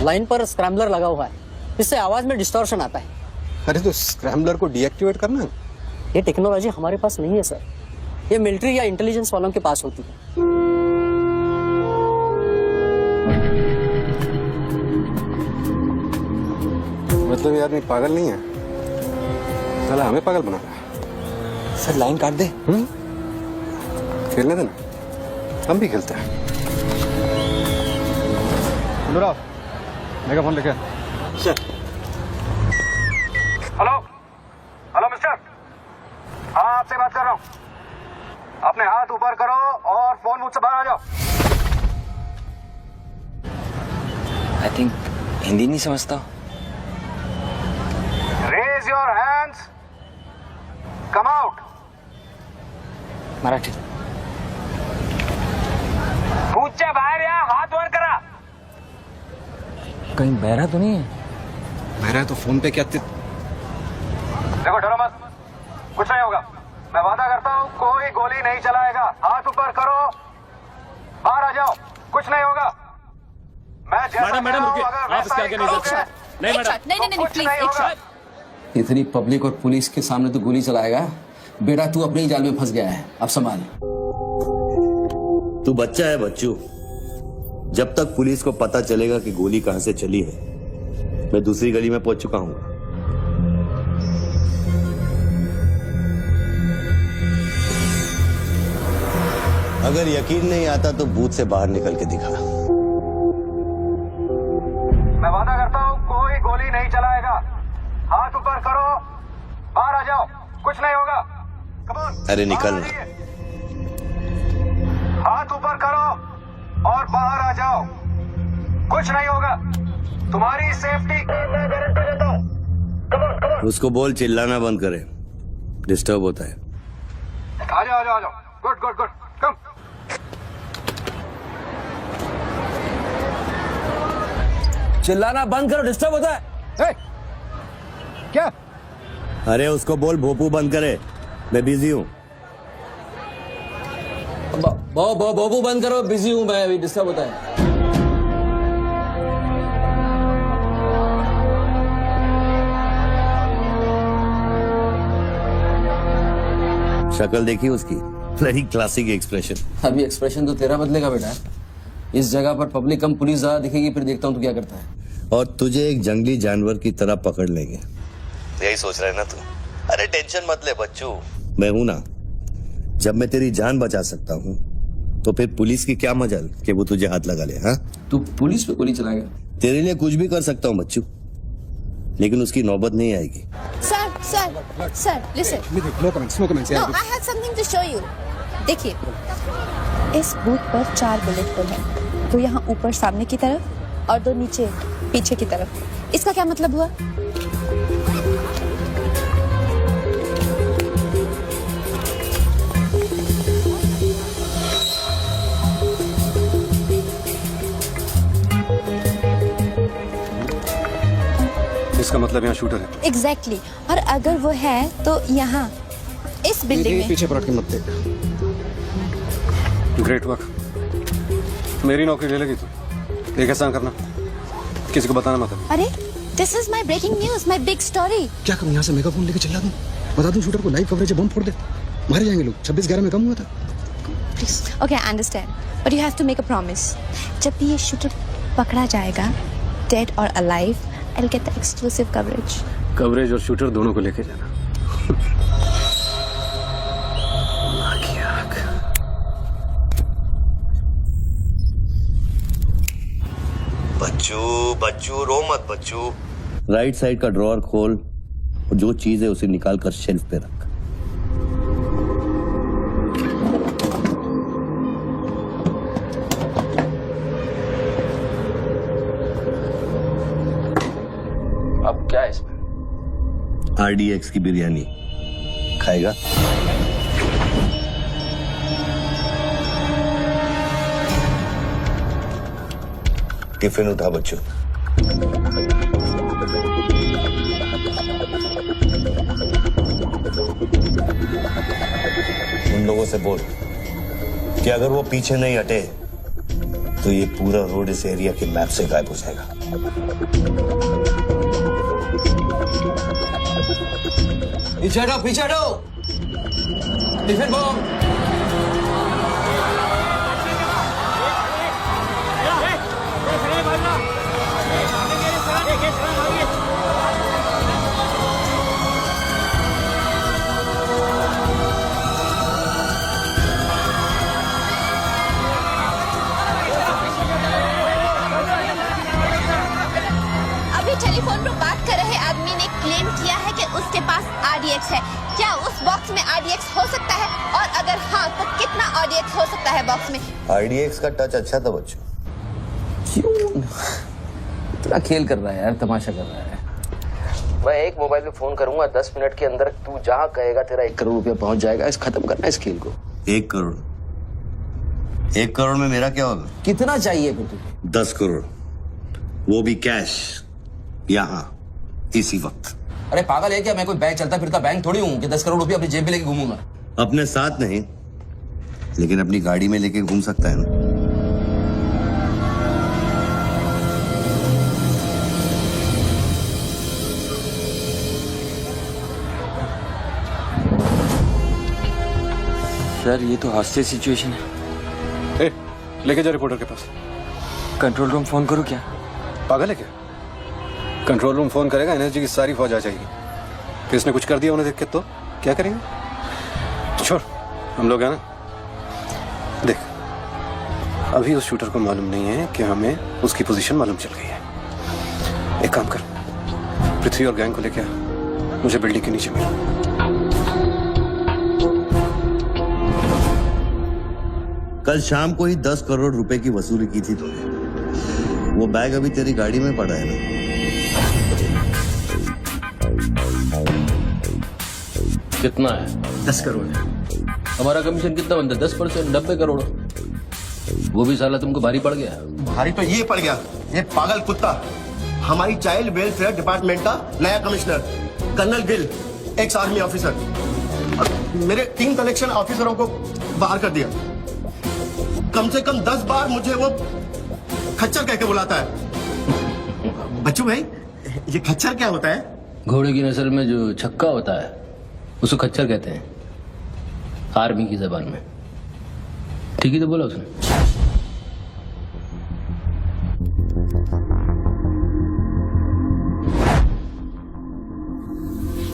लाइन पर स्क्रैम्बलर लगा हुआ है, इससे आवाज में डिस्टॉर्शन आता है। अरे तो स्क्रैम्बलर को डीएक्टिवेट करना है। ये टेक्नोलॉजी हमारे पास नहीं है सर, ये मिलिट्री या इंटेलिजेंस वालों के पास होती है। मतलब ये आदमी पागल नहीं है, साला हमें पागल बना रहा है। सर लाइन काट दे। खेलने देना, हम भी खेलते हैं। अनुराग, मेगाफोन लेके। सर। हेलो, हेलो मिस्टर, हाँ आपसे बात कर रहा हूँ। अपने हाथ ऊपर करो और फोन मुझसे बाहर आ जाओ। आई थिंक हिंदी नहीं समझता। Raise your hands, come out. Marathi. पूछे बाहर या हाथ वर करा। कहीं बहरा तो नहीं है? मेरा तो फोन पे क्या देखो, डरो मत, कुछ नहीं होगा। मैं वादा करता हूँ कोई गोली नहीं चलाएगा। हाथ ऊपर करो, बाहर आ जाओ, कुछ नहीं होगा। मैं मैडम रुकिए, आप इसके आगे नहीं जा सकते। नहीं मैडम, नहीं प्लीज, एक शॉट। इतनी पब्लिक और पुलिस के सामने तो गोली चलाएगा? बेटा तू अपने ही जाल में फंस गया है, अब संभाल। तू बच्चा है बच्चू। जब तक पुलिस को पता चलेगा कि गोली कहां से चली है, मैं दूसरी गली में पहुंच चुका हूं। अगर यकीन नहीं आता तो बूथ से बाहर निकल के दिखा। मैं वादा करता हूँ कोई गोली नहीं चलाएगा। हाथ ऊपर करो, बाहर आ जाओ, कुछ नहीं होगा। अरे निकल ना। हाथ ऊपर करो और बाहर आ जाओ, कुछ नहीं होगा। तुम्हारी सेफ्टी मैं गारंटी देता हूँ। उसको बोल चिल्लाना बंद करे, डिस्टर्ब होता है। आ जाओ, आ जाओ, आ जाओ। गुड गुड गुड, कम। चिल्लाना बंद करो, डिस्टर्ब होता है। क्या? अरे उसको बोल भोपू बंद करे, मैं बिजी हूँ। बाबू बंद करो, बिजी हूँ मैं, अभी डिस्टर्ब होता है। शक्ल देखी उसकी, वेरी क्लासिक एक्सप्रेशन। अभी एक्सप्रेशन तो तेरा बदलेगा बेटा। इस जगह पर पब्लिक कम पुलिस ज्यादा दिखेगी, फिर देखता हूँ तू क्या करता है। और तुझे एक जंगली जानवर की तरह पकड़ लेंगे, यही सोच रहा है ना तू? अरे टेंशन मत ले बच्चू, मैं हूं ना। जब मैं तेरी जान बचा सकता हूँ तो फिर पुलिस की क्या मजाल कि वो तुझे हाथ लगा ले। हाँ, तू पुलिस पे गोली चलाएगा? तेरे लिए कुछ भी कर सकता हूँ बच्चू, लेकिन उसकी नौबत नहीं आएगी। Sir, listen. No comments, no comments. No, I have something to show you. देखिए, इस बूथ पर 4 बुलेट होल है, 2 यहाँ ऊपर सामने की तरफ और 2 नीचे पीछे की तरफ। इसका क्या मतलब हुआ? इसका मतलब यहाँ शूटर है। एग्जैक्टली और अगर वो है तो यहाँ इस बिल्डिंग में। पीछे पलट के मत देख। Great work. मेरी नौकरी ले लेगी तू। एक एहसान करना, किसी को बताना मत। अरे this is my breaking news, my big story. क्या करूँ, यहाँ से मेगाफोन लेके चिल्ला दूँ, बता दूँ शूटर को लाइव कवरेज है, बम फोड़ दे, मारे जाएंगे लोग। 26/11 में कम हुआ था। Okay I understand, but you have to make a promise. जब भी ये शूटर पकड़ा जाएगा, डेड और alive, I will get the exclusive coverage. Coverage और शूटर दोनों को लेके जाना। बच्चू रो मत बच्चू। राइट साइड का ड्रॉअर खोल और जो चीज है उसे निकाल कर शेल्फ पे रख। अब क्या है इसमें? RDX की बिरयानी खाएगा? टिफिन उठा बच्चों। उन लोगों से बोल कि अगर वो पीछे नहीं हटे तो ये पूरा रोड इस एरिया के मैप से गायब हो जाएगा। पीछे हटो, पीछे हटो। Tiffin bomb. टेलीफोन पर बात कर रहे आदमी ने क्लेम किया है कि उसके पास RDX है। क्या उस बॉक्स में RDX हो सकता है, और अगर हाँ तो कितना RDX हो सकता है बॉक्स में? RDX का टच अच्छा था बच्चों। क्यों इतना खेल कर रहा है यार, तमाशा कर रहा है। मैं एक मोबाइल पे फोन करूंगा, 10 मिनट के अंदर तू जहां कहेगा तेरा 1 करोड़ रुपया पहुंच जाएगा। इस खत्म करना है इस खेल को। 1 करोड़? 1 करोड़ में मेरा क्या होगा? कितना चाहिए फिर तुझे? 10 करोड़, वो भी कैश, यहाँ इसी वक्त। अरे पागल है क्या? मैं कोई बैंक चलता फिरता बैंक थोड़ी हूँ कि 10 करोड़ रुपया अपनी जेब में लेके घूमूंगा। अपने साथ नहीं, लेकिन अपनी गाड़ी में लेके घूम सकता है ना। सर ये तो हॉस्टेज सिचुएशन है। लेके जा रिपोर्टर के पास। कंट्रोल रूम फोन करूँ क्या? पागल है क्या? कंट्रोल रूम फोन करेगा, एनर्जी की सारी फौज आ जाएगी। फिर इसने कुछ कर दिया उन्हें देख के तो क्या करेंगे? छोड़, हम लोग हैं ना। देख, अभी उस शूटर को मालूम नहीं है कि हमें उसकी पोजीशन मालूम चल गई है। एक काम कर, पृथ्वी और गैंग को लेके आ, मुझे बिल्डिंग के नीचे मिल। कल शाम को ही 10 करोड़ रुपए की वसूली की थी तूने। वो बैग अभी तेरी गाड़ी में पड़ा है ना? कितना है? 10 करोड़। हमारा कमीशन कितना बनता है? 10%, 90 करोड़। वो भी साला तुमको भारी पड़ गया। भारी तो ये पड़ गया, ये पागल कुत्ता हमारी चाइल्ड वेलफेयर डिपार्टमेंट का नया commissioner colonel Gill, ex army officer, मेरे 3 कलेक्शन ऑफिसरों को बाहर कर दिया। कम से कम 10 बार मुझे वो खच्चर कह के बुलाता है। बच्चू भाई, ये खच्चर क्या होता है? घोड़े की नस्ल में जो छक्का होता है उसको खच्चर कहते हैं, आर्मी की जबान में। ठीक ही तो बोला उसने।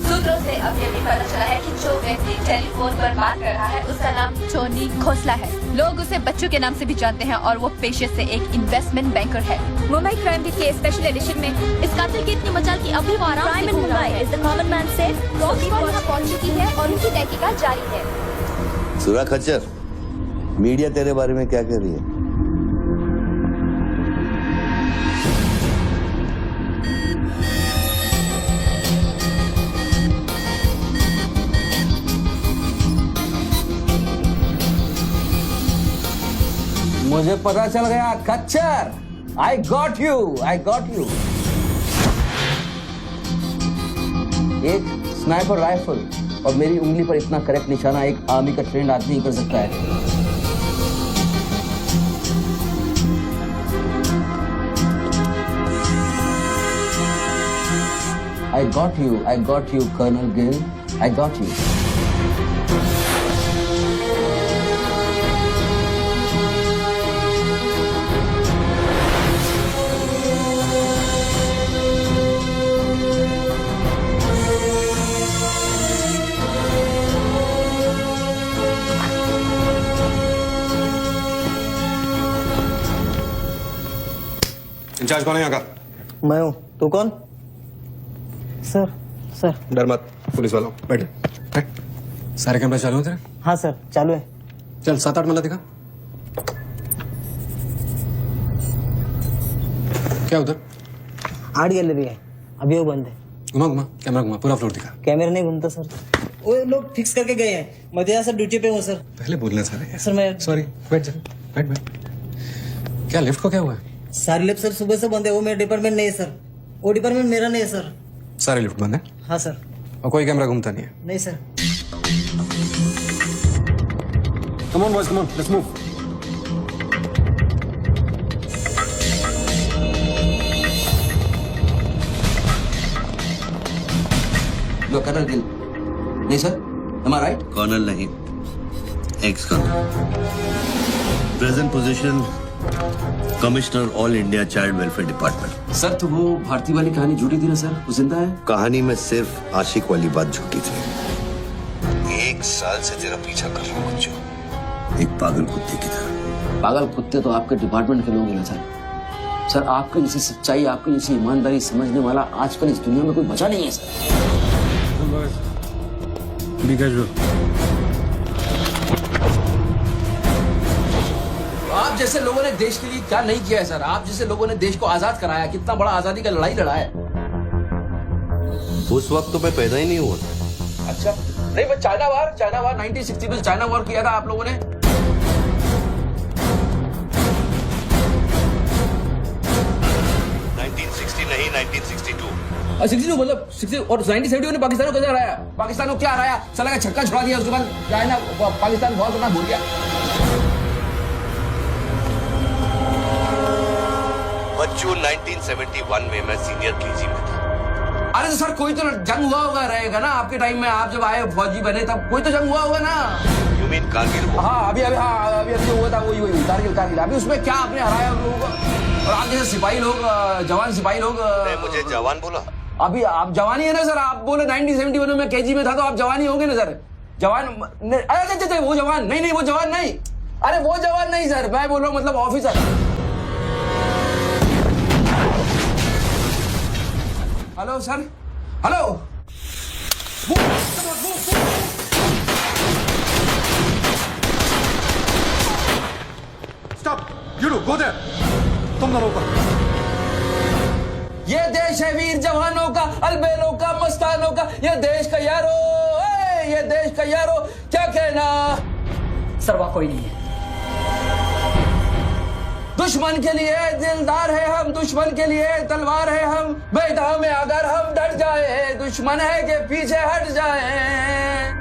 सूत्रों से अभी अभी पता चला है कि जो व्यक्ति टेलीफोन पर बात कर रहा है उसका नाम टोनी खोसला है। लोग उसे बच्चों के नाम से भी जानते हैं और वो पेशे से एक इन्वेस्टमेंट बैंकर है। मुंबई क्राइम बीट के स्पेशल एडिशन में इस कातिल की इतनी मचाल की अभी वो आराम से घूम रहा है। द कॉमन मैन से पहुंच चुकी है और उनकी तहकीकात जारी है। सुरा खच्चर, मीडिया तेरे बारे में क्या कह रही है? मुझे पता चल गया खच्चर। I got you. एक स्नाइपर राइफल और मेरी उंगली पर इतना करेक्ट निशाना एक आर्मी का ट्रेंड आदमी ही कर सकता है। I got you, Colonel Gill. I got you. Incharge कौन है यहाँ का? मैं हूँ। तू कौन? सर। डर मत, पुलिस वालों बैठ। सारे कैमरे चालू हैं तेरे? हाँ सर, चालू है। चल 7-8 मल्ला दिखा। क्या उधर? आर्ट गैलरी है, अभी वो बंद है। घुमा कैमरा घुमा, पूरा फ्लोर दिखा। कैमरा नहीं घूमता सर, वो लोग फिक्स करके गए हैं। मैं तो यहाँ सर ड्यूटी पे हूँ सर। पहले बोलना सारे। सर मैं सॉरी, बैठ जा, बैठ। क्या लिफ्ट को क्या हुआ है? सारे लिफ्ट सर सुबह से बंद है। वो मेरा डिपार्टमेंट नहीं है सर, वो डिपार्टमेंट मेरा नहीं है सर। सारे लिफ्ट बंद है? हाँ सर। और कोई कैमरा घूमता नहीं है? नहीं sir. Come on boys, come on, let's move. लो कर्नल गिल। नहीं sir, am I right? Colonel नहीं, ex colonel. Present position commissioner all India child welfare department. Sir तो वो भारती वाली कहानी झूठी थी ना सर, वो जिंदा है? कहानी में सिर्फ आशिक वाली बात झूठी थी। 1 साल से तेरा पीछा कर रहा हूँ, एक पागल कुत्ते की तरह। पागल कुत्ते तो आपके डिपार्टमेंट के लोग हैं ना सर। सर आपके जैसी सच्चाई, आपकी जैसी ईमानदारी समझने वाला आजकल इस दुनिया में कोई बचा नहीं है सर। आप जैसे लोगों ने देश के लिए क्या नहीं किया है सर। आप जैसे लोगों ने देश को आजाद कराया, कितना बड़ा आजादी का लड़ाई लड़ा है। उस वक्त तो मैं पैदा ही नहीं हुआ था। अच्छा नहीं, बस चाइना वार 1960 में चाइना वार किया था आप लोगों ने। 1960 नहीं, 1962। 62 मतलब 60 और 1970 ने पाकिस्तान को कैसे हराया? पाकिस्तान को क्या हराया? साला का छक्का छुड़ा दिया, उसके बाद चाइना पाकिस्तान बहुत बड़ा भूल गया। बच्चों 1971 में मैं सीनियर केजी में था। अरे तो सर कोई तो जंग हुआ होगा रहेगा ना आपके टाइम में, आप जब आए फौजी बने तब कोई तो जंग हुआ होगा ना। You mean Kargil? हाँ अभी जो हुआ था वही कारगिल। अभी उसमें क्या आपने हराया उन लोगों को? और आप जैसे सिपाही लोग, जवान सिपाही लोग। मुझे जवान बोला? अभी आप जवानी है ना सर। आप बोले 1971 में केजी में था तो आप जवानी होंगे ना सर। जवान अरे वो जवान नहीं, वो जवान नहीं। अरे वो जवान नहीं सर, मैं बोल रहा हूँ मतलब officer. Hello sir, hello. Stop, you do go there. तुम दोनों ऊपर। ये देश है वीर जवानों का, अलबेलों का, मस्तानों का। ये देश का यारो, ये देश का यारो, क्या कहना। सर वहाँ कोई नहीं है। दुश्मन के लिए दिलदार है हम, दुश्मन के लिए तलवार है हम। मैदान में अगर हम डट जाए, दुश्मन है के पीछे हट जाए।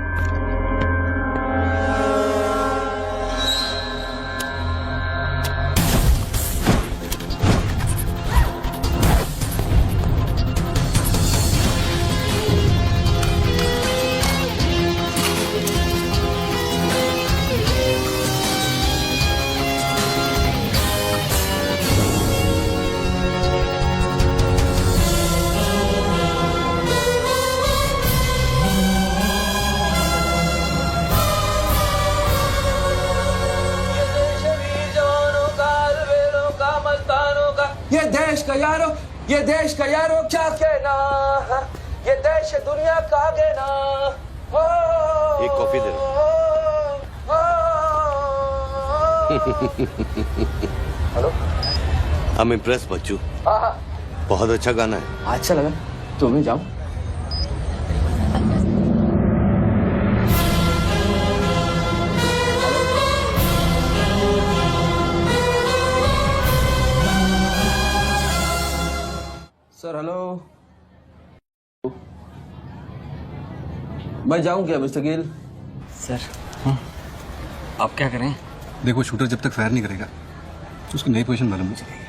ये देश का यारो क्या कहना। ये देश दुनिया का कहना। एक कॉफी दे। I'm impressed, बच्चू। बहुत अच्छा गाना है। अच्छा लगा तो मैं जाऊं। सर हेलो, मैं जाऊं क्या मिस्टर गिल? सर आप क्या करें? देखो, शूटर जब तक फायर नहीं करेगा तो उसकी नई पोजीशन मालूम नहीं चलेगी।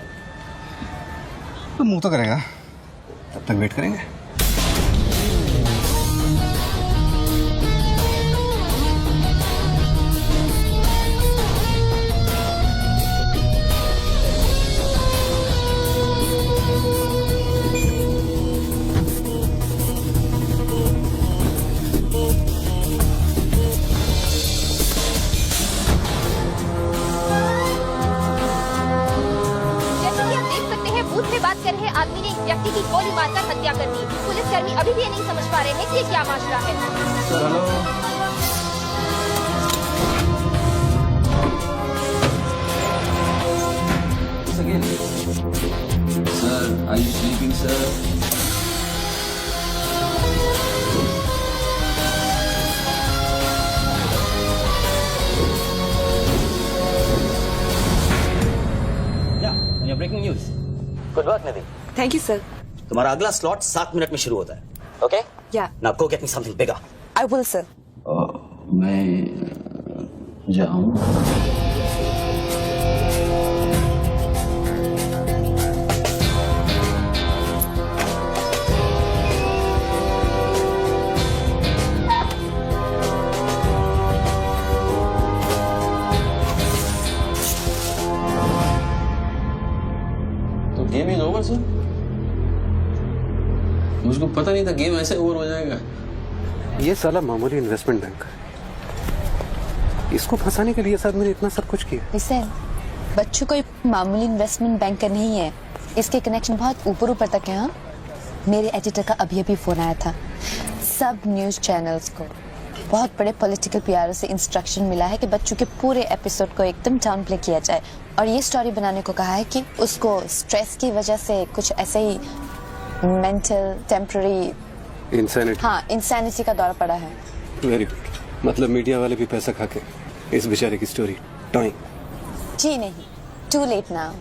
तो मूव तो करेगा, तब तक वेट करेंगे। जैसे कि आप देख सकते हैं, बूथ में बात कर रहे आदमी ने एक व्यक्ति की गोली मारकर हत्या कर दी। पुलिसकर्मी अभी भी ये नहीं समझ पा रहे हैं कि ये क्या माजरा है। Sir hello, sir are you sleeping sir? Breaking news. Good work Nidhi. Thank you sir. तुम्हारा अगला स्लॉट 7 मिनट में शुरू होता है। ओके? या now go get me something bigger. I will sir. मैं जाऊं? तो गेम इज ओवर सर? मुझको पता नहीं था गेम ऐसे ओवर हो जाएगा। ये साला मामूली इन्वेस्टमेंट बैंक, इसको फंसाने के लिए सर मैंने इतना सब कुछ किया। लिसन, बच्चों कोई मामूली इन्वेस्टमेंट बैंकर नहीं है। इसके कनेक्शन बहुत ऊपर ऊपर तक है। हाँ, मेरे एडिटर का अभी अभी फोन आया था। सब न्यूज चैनल्स को बहुत बड़े पॉलिटिकल पीआरओ से इंस्ट्रक्शन मिला है कि बच्चों के पूरे एपिसोड को एकदम डाउन प्ले किया जाए, और ये स्टोरी बनाने को कहा है कि उसको स्ट्रेस की वजह से कुछ ऐसे ही मेंटल टेम्पररी इंसैनिटी का दौर पड़ा है। Very good. मतलब मीडिया वाले भी पैसा खा के इस बेचारे की स्टोरी टॉइंग। जी नहीं, too late now.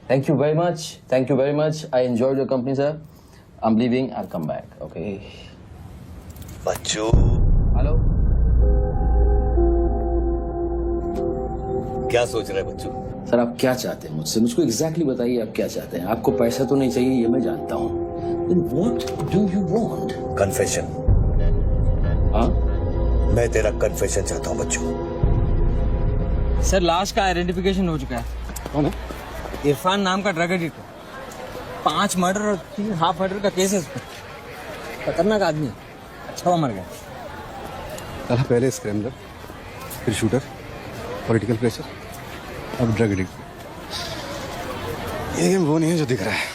Thank you very much. Thank you very much. I enjoyed your company, sir. I'm leaving. I'll come back. Okay. Bachchu, Hello. क्या सोच रहे हैं बच्चू? सर आप क्या चाहते हैं मुझसे? मुझको exactly बताइए आप क्या चाहते हैं। आपको पैसा तो नहीं चाहिए, ये मैं जानता हूँ। Then what do you want? Confession. हाँ? मैं तेरा कन्फेशन चाहता हूँ बच्चू। सर लाश का आइडेंटिफिकेशन हो चुका है। कौन है? इरफान नाम का ड्रग एडिक्ट, 5 मर्डर और 3 हाफ मर्डर का केस है उस पर। खतरनाक आदमी, अच्छा हुआ मर गया। साला पहले स्क्रैम्बलर, फिर शूटर, पॉलिटिकल प्रेशर, अब ड्रग एडिक्ट। ये गेम वो नहीं है जो दिख रहा है।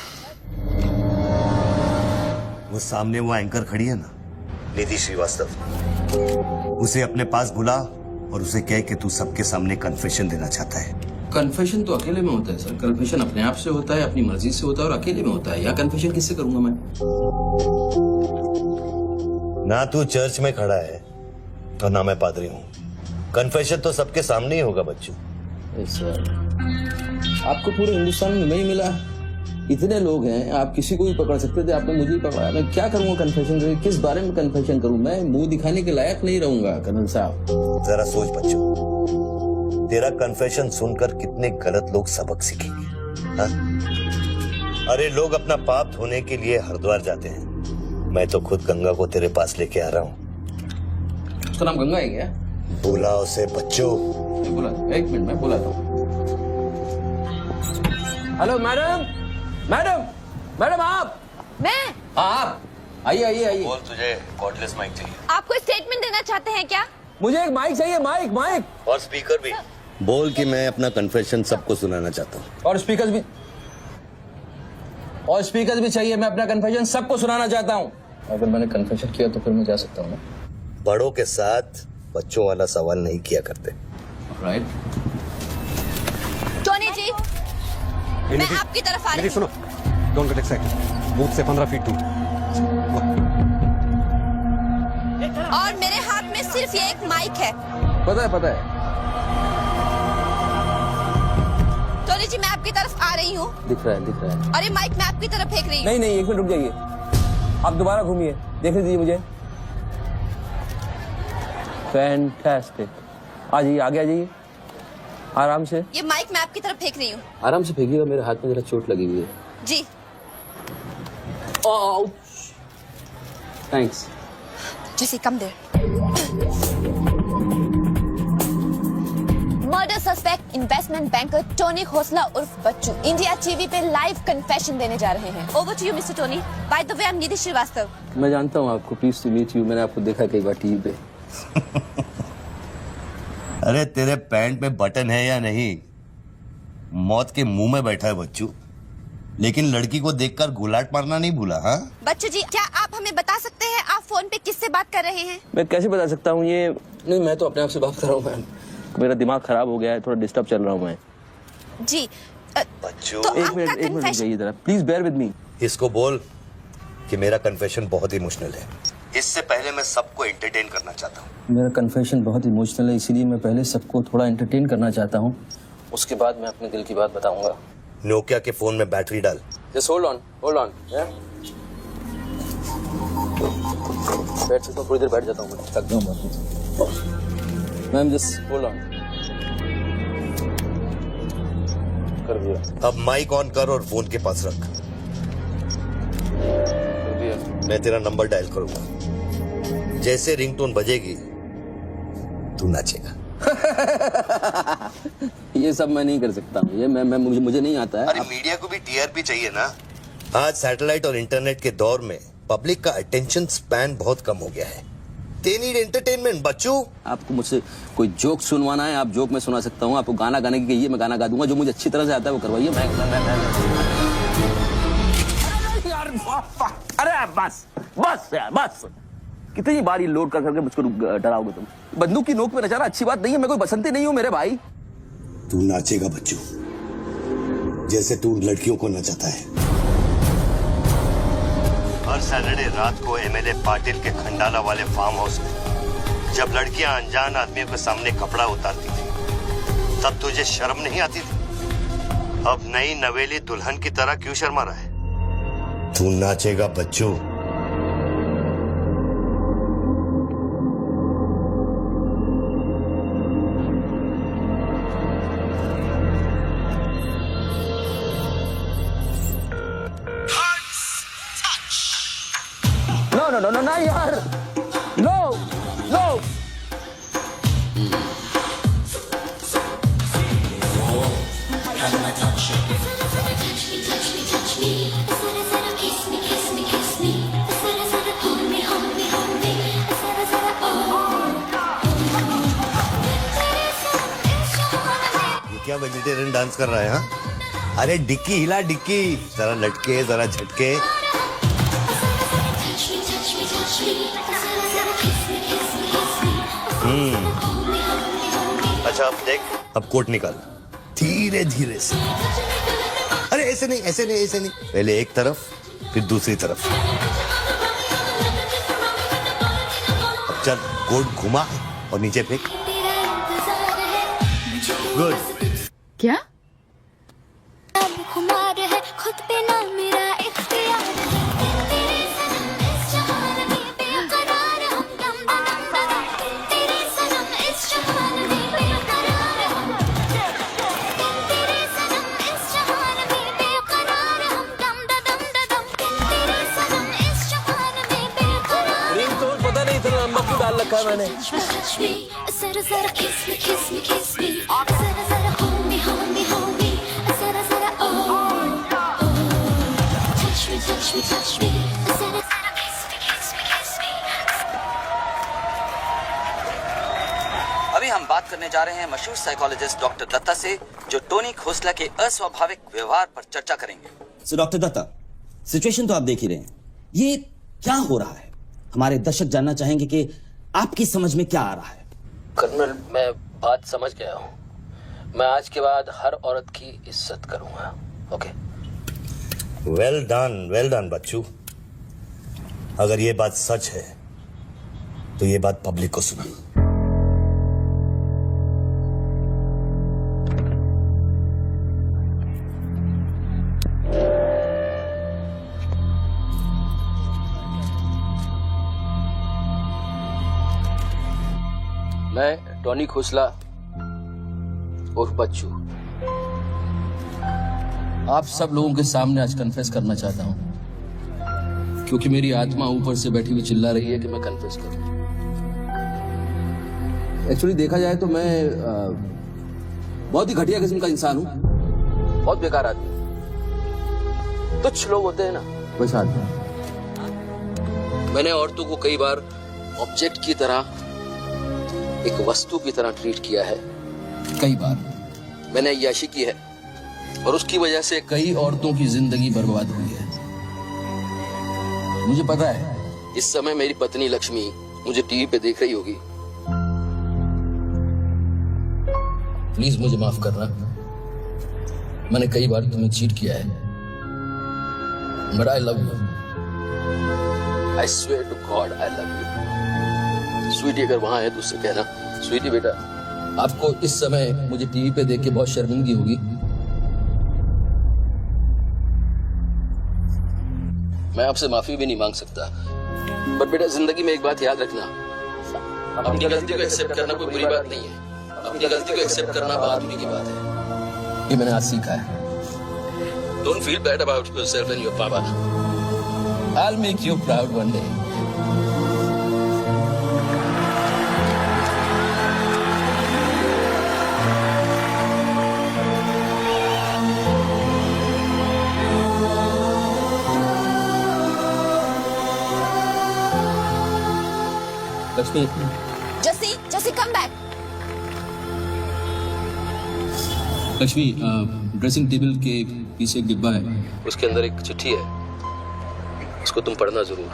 वो सामने वो एंकर खड़ी है ना, निधि श्रीवास्तव, उसे अपने पास बुला और उसे कह कि तू सबके सामने कन्फेशन देना चाहता है। कन्फेशन तो अकेले में होता है सर। कन्फेशन अपने आप से होता है, अपनी मर्जी से होता है, और अकेले में होता है। या कन्फेशन किससे करूंगा मैं? ना तू चर्च में खड़ा है और ना मैं पादरी हूँ। कन्फेशन तो सबके सामने ही होगा बच्चू। सर आपको पूरे हिंदुस्तान में नहीं मिला, इतने लोग हैं, आप किसी को भी पकड़ सकते थे, आपने मुझे ही पकड़ा। मैं क्या करूंगा कन्फेशन? किस बारे में कन्फेशन करूं? मैं मुंह दिखाने के लायक नहीं रहूंगा कर्नल साहब। जरा सोच बच्चू, तेरा कन्फेशन सुनकर कितने गलत लोग सबक सीखेंगे। हाँ? अरे लोग अपना पाप धोने के लिए हरिद्वार जाते हैं, मैं तो खुद गंगा को तेरे पास लेके आ रहा हूँ। उसका नाम गंगा है क्या? बोला उसे बच्चू। बोला, एक मिनट मैं बोला था। हेलो मैडम, मैडम, मैडम आप? मैं? आप आइए आइए आइए। बोल, तुझे कॉर्डलेस माइक चाहिए? आपको स्टेटमेंट देना चाहते हैं क्या? मुझे एक माइक चाहिए, माइक माइक। और स्पीकर भी। बोल कि मैं अपना कन्फेशन सबको सुनाना चाहता हूँ। और स्पीकर भी, और स्पीकर भी चाहिए। मैं अपना कन्फेशन सबको सुनाना चाहता हूँ। अगर मैंने कन्फेशन किया तो फिर मैं जा सकता हूँ ना? बड़ों के साथ बच्चों वाला सवाल नहीं किया करते। राइट। मैं आपकी तरफ आ रही निधि हूँ। सुनो, डोंट गेट एक्साइटेड। बूथ से 15 फीट दूर। और मेरे हाथ में सिर्फ ये एक माइक है। पता है। टोनी जी, मैं आपकी तरफ आ रही हूँ दिख रहा है। और ये माइक मैं आपकी तरफ फेंक रही हूँ। नहीं, एक मिनट रुक जाइए। आप दोबारा घूमिए, देखने दीजिए मुझे। फैंटास्टिक। आ जाइए, आगे आ जाइए, आराम से। ये माइक मैं आपकी तरफ फेंक रही हूँ। आराम से फेंकिएगा, मेरे हाथ में जरा चोट लगी हुई है। जी। थैंक्स। जैसे कम देर। Murder suspect investment banker Tony Khosla उर्फ बच्चू इंडिया टीवी पे लाइव कन्फेशन देने जा रहे हैं। Over to you mister Tony. By the way, I am Nidhi Srivastava. मैं जानता हूँ आपको, प्लीज टू मीट यू। मैंने आपको देखा कई बार टीवी पे। अरे तेरे पैंट में बटन है या नहीं? मौत के मुंह में बैठा है बच्चू, लेकिन लड़की को देखकर गुलाट मारना नहीं भूला। हाँ बच्चू जी, क्या आप हमें बता सकते हैं आप फोन पे किससे बात कर रहे हैं? मैं कैसे बता सकता हूँ ये? नहीं, मैं तो अपने आप से बात कर रहा हूँ मैम। मेरा दिमाग खराब हो गया है, थोड़ा डिस्टर्ब चल रहा हूँ मैं। जी। बच्चू, तो एक मिनट रुक जाइए जरा, प्लीज बेयर विद मी। इसको बोल कि मेरा कन्फेशन बहुत इमोशनल है। इससे पहले मैं सबको एंटरटेन करना चाहता हूँ। मेरा कन्फेशन बहुत इमोशनल है, इसीलिए मैं पहले सबको थोड़ा एंटरटेन करना चाहता हूँ, उसके बाद मैं अपने दिल की बात बताऊंगा। नोकिया के फोन में बैटरी डाल। Just hold on. बैठ सकता हूँ, थोड़ी देर बैठ जाता हूँ, थक गया हूँ। मैम जस्ट होल्ड ऑन कर दिया। अब माइक ऑन कर और फोन के पास रख। कर दिया। मैं तेरा नंबर डायल करूंगा, जैसे रिंगटोन बजेगी तू नाचेगा। ये सब मैं नहीं कर सकता हूँ, ये मैं मुझे नहीं आता है। अरे मीडिया को भी टीआरपी चाहिए ना। आज सैटेलाइट और इंटरनेट के दौर में पब्लिक का अटेंशन स्पैन बहुत कम हो गया है। दे नीड एंटरटेनमेंट बच्चू। आपको मुझसे कोई जोक सुनवाना है, आप जोक में सुना सकता हूँ। आपको गाना गाने की कहिए, मैं गाना गा दूंगा। जो मुझे अच्छी तरह से आता है वो करवाइए। अरे बस यार, कितनी बार ये लोड कर करके मुझको डराओगे तुम? बंदूक की नोक पे नचाना अच्छी बात नहीं है। मैं कोई बसंती नहीं हूँ मेरे भाई। तू नाचेगा बच्चू, जैसे तू लड़कियों को नचाता है। हर सैटरडे रात को एमएलए पाटिल के खंडाला वाले फार्म हाउस में जब लड़कियां अनजान आदमियों के सामने कपड़ा उतारती थी, तब तुझे शर्म नहीं आती थी? अब नई नवेली दुल्हन की तरह क्यों शर्मा रहा है? तू नाचेगा बच्चू। No, यार, no. ये क्या वेजिटेरियन डांस कर रहा है? हाँ, अरे डिक्की हिला, डिक्की जरा लटके, जरा झटके। अच्छा अब देख, अब कोट निकाल धीरे धीरे से। अरे ऐसे नहीं। पहले एक तरफ फिर दूसरी तरफ। अब चल कोट घुमा और नीचे फेंक। गुड। क्या? खुमार है खुद पे ना मेरा इख्तियार है, तेरे सनम इस जहान में बेकरार हम दम दम, तेरे सनम इस जहान में बेकरार हम, तेरे सनम इस जहान में बेकरार हम दम दम, तेरे सनम इस जहान में बेकरार। रिंग तो पता नहीं इतना लंबा क्यों डाल रखा है मैंने। जरा जरा kiss me जरा जरा hold me जरा जरा touch me जरा जरा kiss me। अभी हम बात करने जा रहे हैं मशहूर साइकोलॉजिस्ट डॉक्टर दत्ता से, जो टोनी खोसला के अस्वाभाविक व्यवहार पर चर्चा करेंगे। सो डॉक्टर दत्ता, सिचुएशन तो आप देख ही रहे हैं, ये क्या हो रहा है? हमारे दर्शक जानना चाहेंगे कि आपकी समझ में क्या आ रहा है। कर्नल, मैं बात समझ गया हूँ। मैं आज के बाद हर औरत की इज्जत करूंगा। ओके? वेल डन बच्चू। अगर ये बात सच है तो ये बात पब्लिक को सुना। मैं टॉनी खोसला उर्फ बच्चू आप सब लोगों के सामने आज कन्फेस करना चाहता हूं, क्योंकि मेरी आत्मा ऊपर से बैठी हुई चिल्ला रही है कि मैं कन्फेस करूं। एक्चुअली देखा जाए तो मैं बहुत ही घटिया किस्म का इंसान हूं, बहुत बेकार आदमी। तुच्छ लोग होते हैं ना, वैसा आदमी। मैंने औरतों को कई बार ऑब्जेक्ट की तरह, एक वस्तु की तरह ट्रीट किया है। कई बार मैंने अय्याशी की है और उसकी वजह से कई औरतों की जिंदगी बर्बाद हुई है। मुझे पता है इस समय मेरी पत्नी लक्ष्मी मुझे टीवी पे देख रही होगी। प्लीज मुझे माफ करना, मैंने कई बार तुम्हें चीट किया है, but I love you. I swear to God I love you. Sweetie अगर वहां है तो उससे कहना, स्वीटी बेटा आपको इस समय मुझे टीवी पे देख के बहुत शर्मिंदगी होगी। मैं आपसे माफी भी नहीं मांग सकता, बट बेटा जिंदगी में एक बात याद रखना, अपनी गलती को एक्सेप्ट करना कोई बुरी बात नहीं है, अपनी गलती को एक्सेप्ट करना बहादुरी की बात है। ये मैंने आज सीखा है। Don't feel bad about yourself and your papa. I will make you proud one day. Lakshmi, Jassi come back. Lakshmi, dressing table के पीछे एक डिब्बा है, उसके अंदर एक चिट्ठी है, उसको तुम पढ़ना जरूर।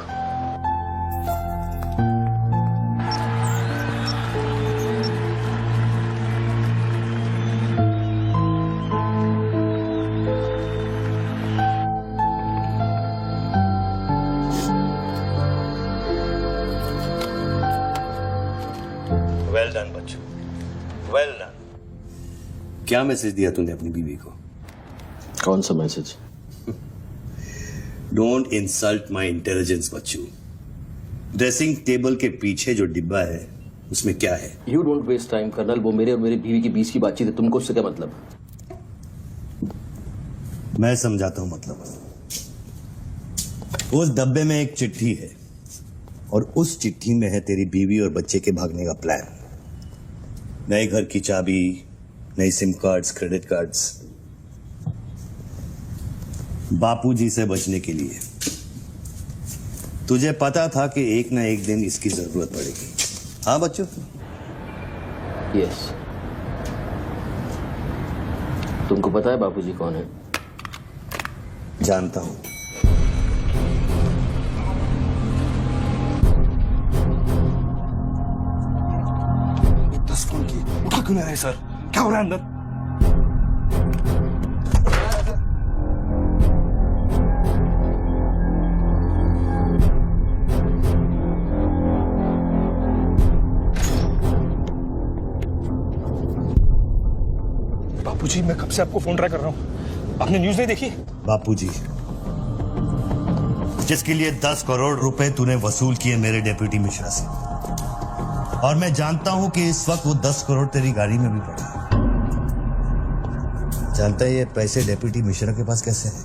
वेल डन बच्चू, वेल डन। क्या मैसेज दिया तूने अपनी बीवी को? कौन सा message? Don't insult my intelligence बच्चू। ड्रेसिंग टेबल के पीछे जो डिब्बा है उसमें क्या है? You don't waste time colonel, वो मेरे और मेरी बीवी के बीच की बातचीत है, तुमको उससे क्या मतलब? मैं समझाता हूं मतलब। उस डब्बे में एक चिट्ठी है और उस चिट्ठी में है तेरी बीवी और बच्चे के भागने का प्लान। नए घर की चाबी, नई सिम कार्ड्स, क्रेडिट कार्ड्स, बापूजी से बचने के लिए। तुझे पता था कि एक ना एक दिन इसकी जरूरत पड़ेगी। हाँ बच्चों? यस। तुमको पता है बापूजी कौन है? जानता हूं। उठा क्यों नहीं रहे सर? क्या हो रहा है अंदर? बापूजी, मैं कब से आपको फोन ट्राई कर रहा हूं, आपने न्यूज नहीं देखी? बापूजी, जिसके लिए 10 करोड़ रुपए तूने वसूल किए मेरे डेप्यूटी मिश्रा से, और मैं जानता हूं कि इस वक्त वो 10 करोड़ तेरी गाड़ी में भी पड़ा है। जानता है ये पैसे डेप्यूटी मिश्रा के पास कैसे हैं?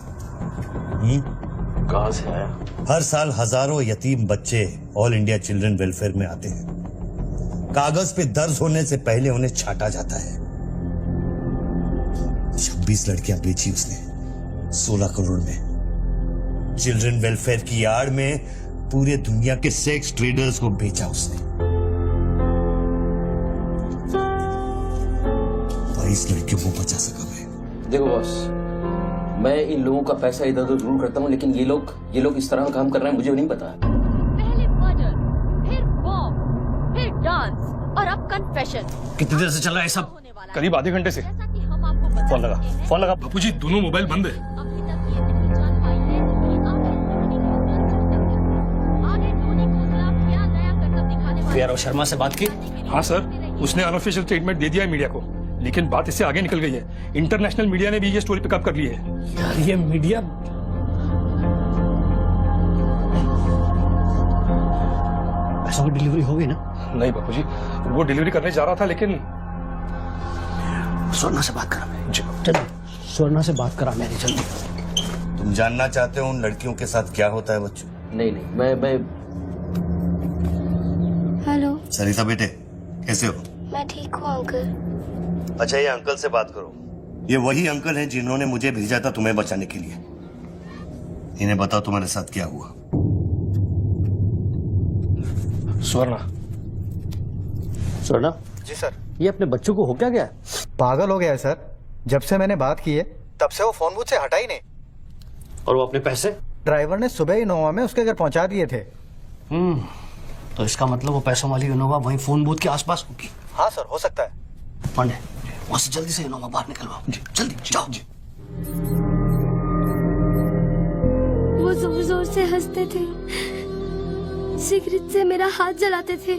कहां से आया? हर साल हजारों यतीम बच्चे ऑल इंडिया चिल्ड्रन वेलफेयर में आते हैं। कागज पे दर्ज होने से पहले उन्हें छांटा जाता है। 26 लड़कियां बेची उसने 16 करोड़ में। चिल्ड्रन वेलफेयर की आड़ में पूरे दुनिया के सेक्स ट्रेडर्स को बेचा उसने। 22 लड़कियों को बचा सका मैं। देखो बॉस, मैं इन लोगों का पैसा इधर उधर जरूर करता हूँ, लेकिन ये लोग इस तरह का काम कर रहे हैं, मुझे नहीं पता। पहले मर्डर, फिर बॉम्ब, फिर डांस और अब कन्फेशन। कितनी देर से चल रहा है सब? करीब आधे घंटे से। जैसा कि हम आपको बता फोन लगा, चुके हैं, फोन लगा। बापूजी, दोनों मोबाइल बंद है। अभी तक ये नहीं जान पाई पीआरओ शर्मा से बात की? हाँ सर, उसने अनऑफिशियल स्टेटमेंट दे दिया है मीडिया को, लेकिन बात इससे आगे निकल गई है। इंटरनेशनल मीडिया ने भी ये स्टोरी पिकअप कर ली है। यार ये मीडिया पैसों की डिलीवरी हो गई ना? नहीं बापूजी, वो डिलीवरी करने जा रहा था, लेकिन स्वर्णा से बात करा मैं। चलो स्वर्णा से बात करा मेरी जल्दी। तुम जानना चाहते हो उन लड़कियों के साथ क्या होता है बच्चों? नहीं नहीं, मैं हेलो, सरिता बेटे कैसे हो? मैं ठीक हूँ अंकल। अच्छा ये अंकल से बात करो। ये वही अंकल हैं जिन्होंने मुझे भेजा था तुम्हें बचाने के लिए। इन्हें बताओ तुम्हारे साथ क्या हुआ। स्वर्णा। स्वर्णा जी सर। ये अपने बच्चों को हो क्या गया? पागल हो गया है सर। जब से मैंने बात की है तब से वो फोन मुझसे हटा ही नहीं। और वो अपने पैसे? ड्राइवर ने सुबह ही इनोवा में उसके घर पहुंचा दिए थे। तो इसका मतलब वो पैसों वाली इनोवा वहीं फोन बूथ के आसपास होगी। हाँ सर, हो सकता है। पांडे वहां से जल्दी से इनोवा बाहर निकलवाओ। जल्दी जाओ। वो जोर जोर से हंसते थे, सिगरेट से मेरा हाथ जलाते थे।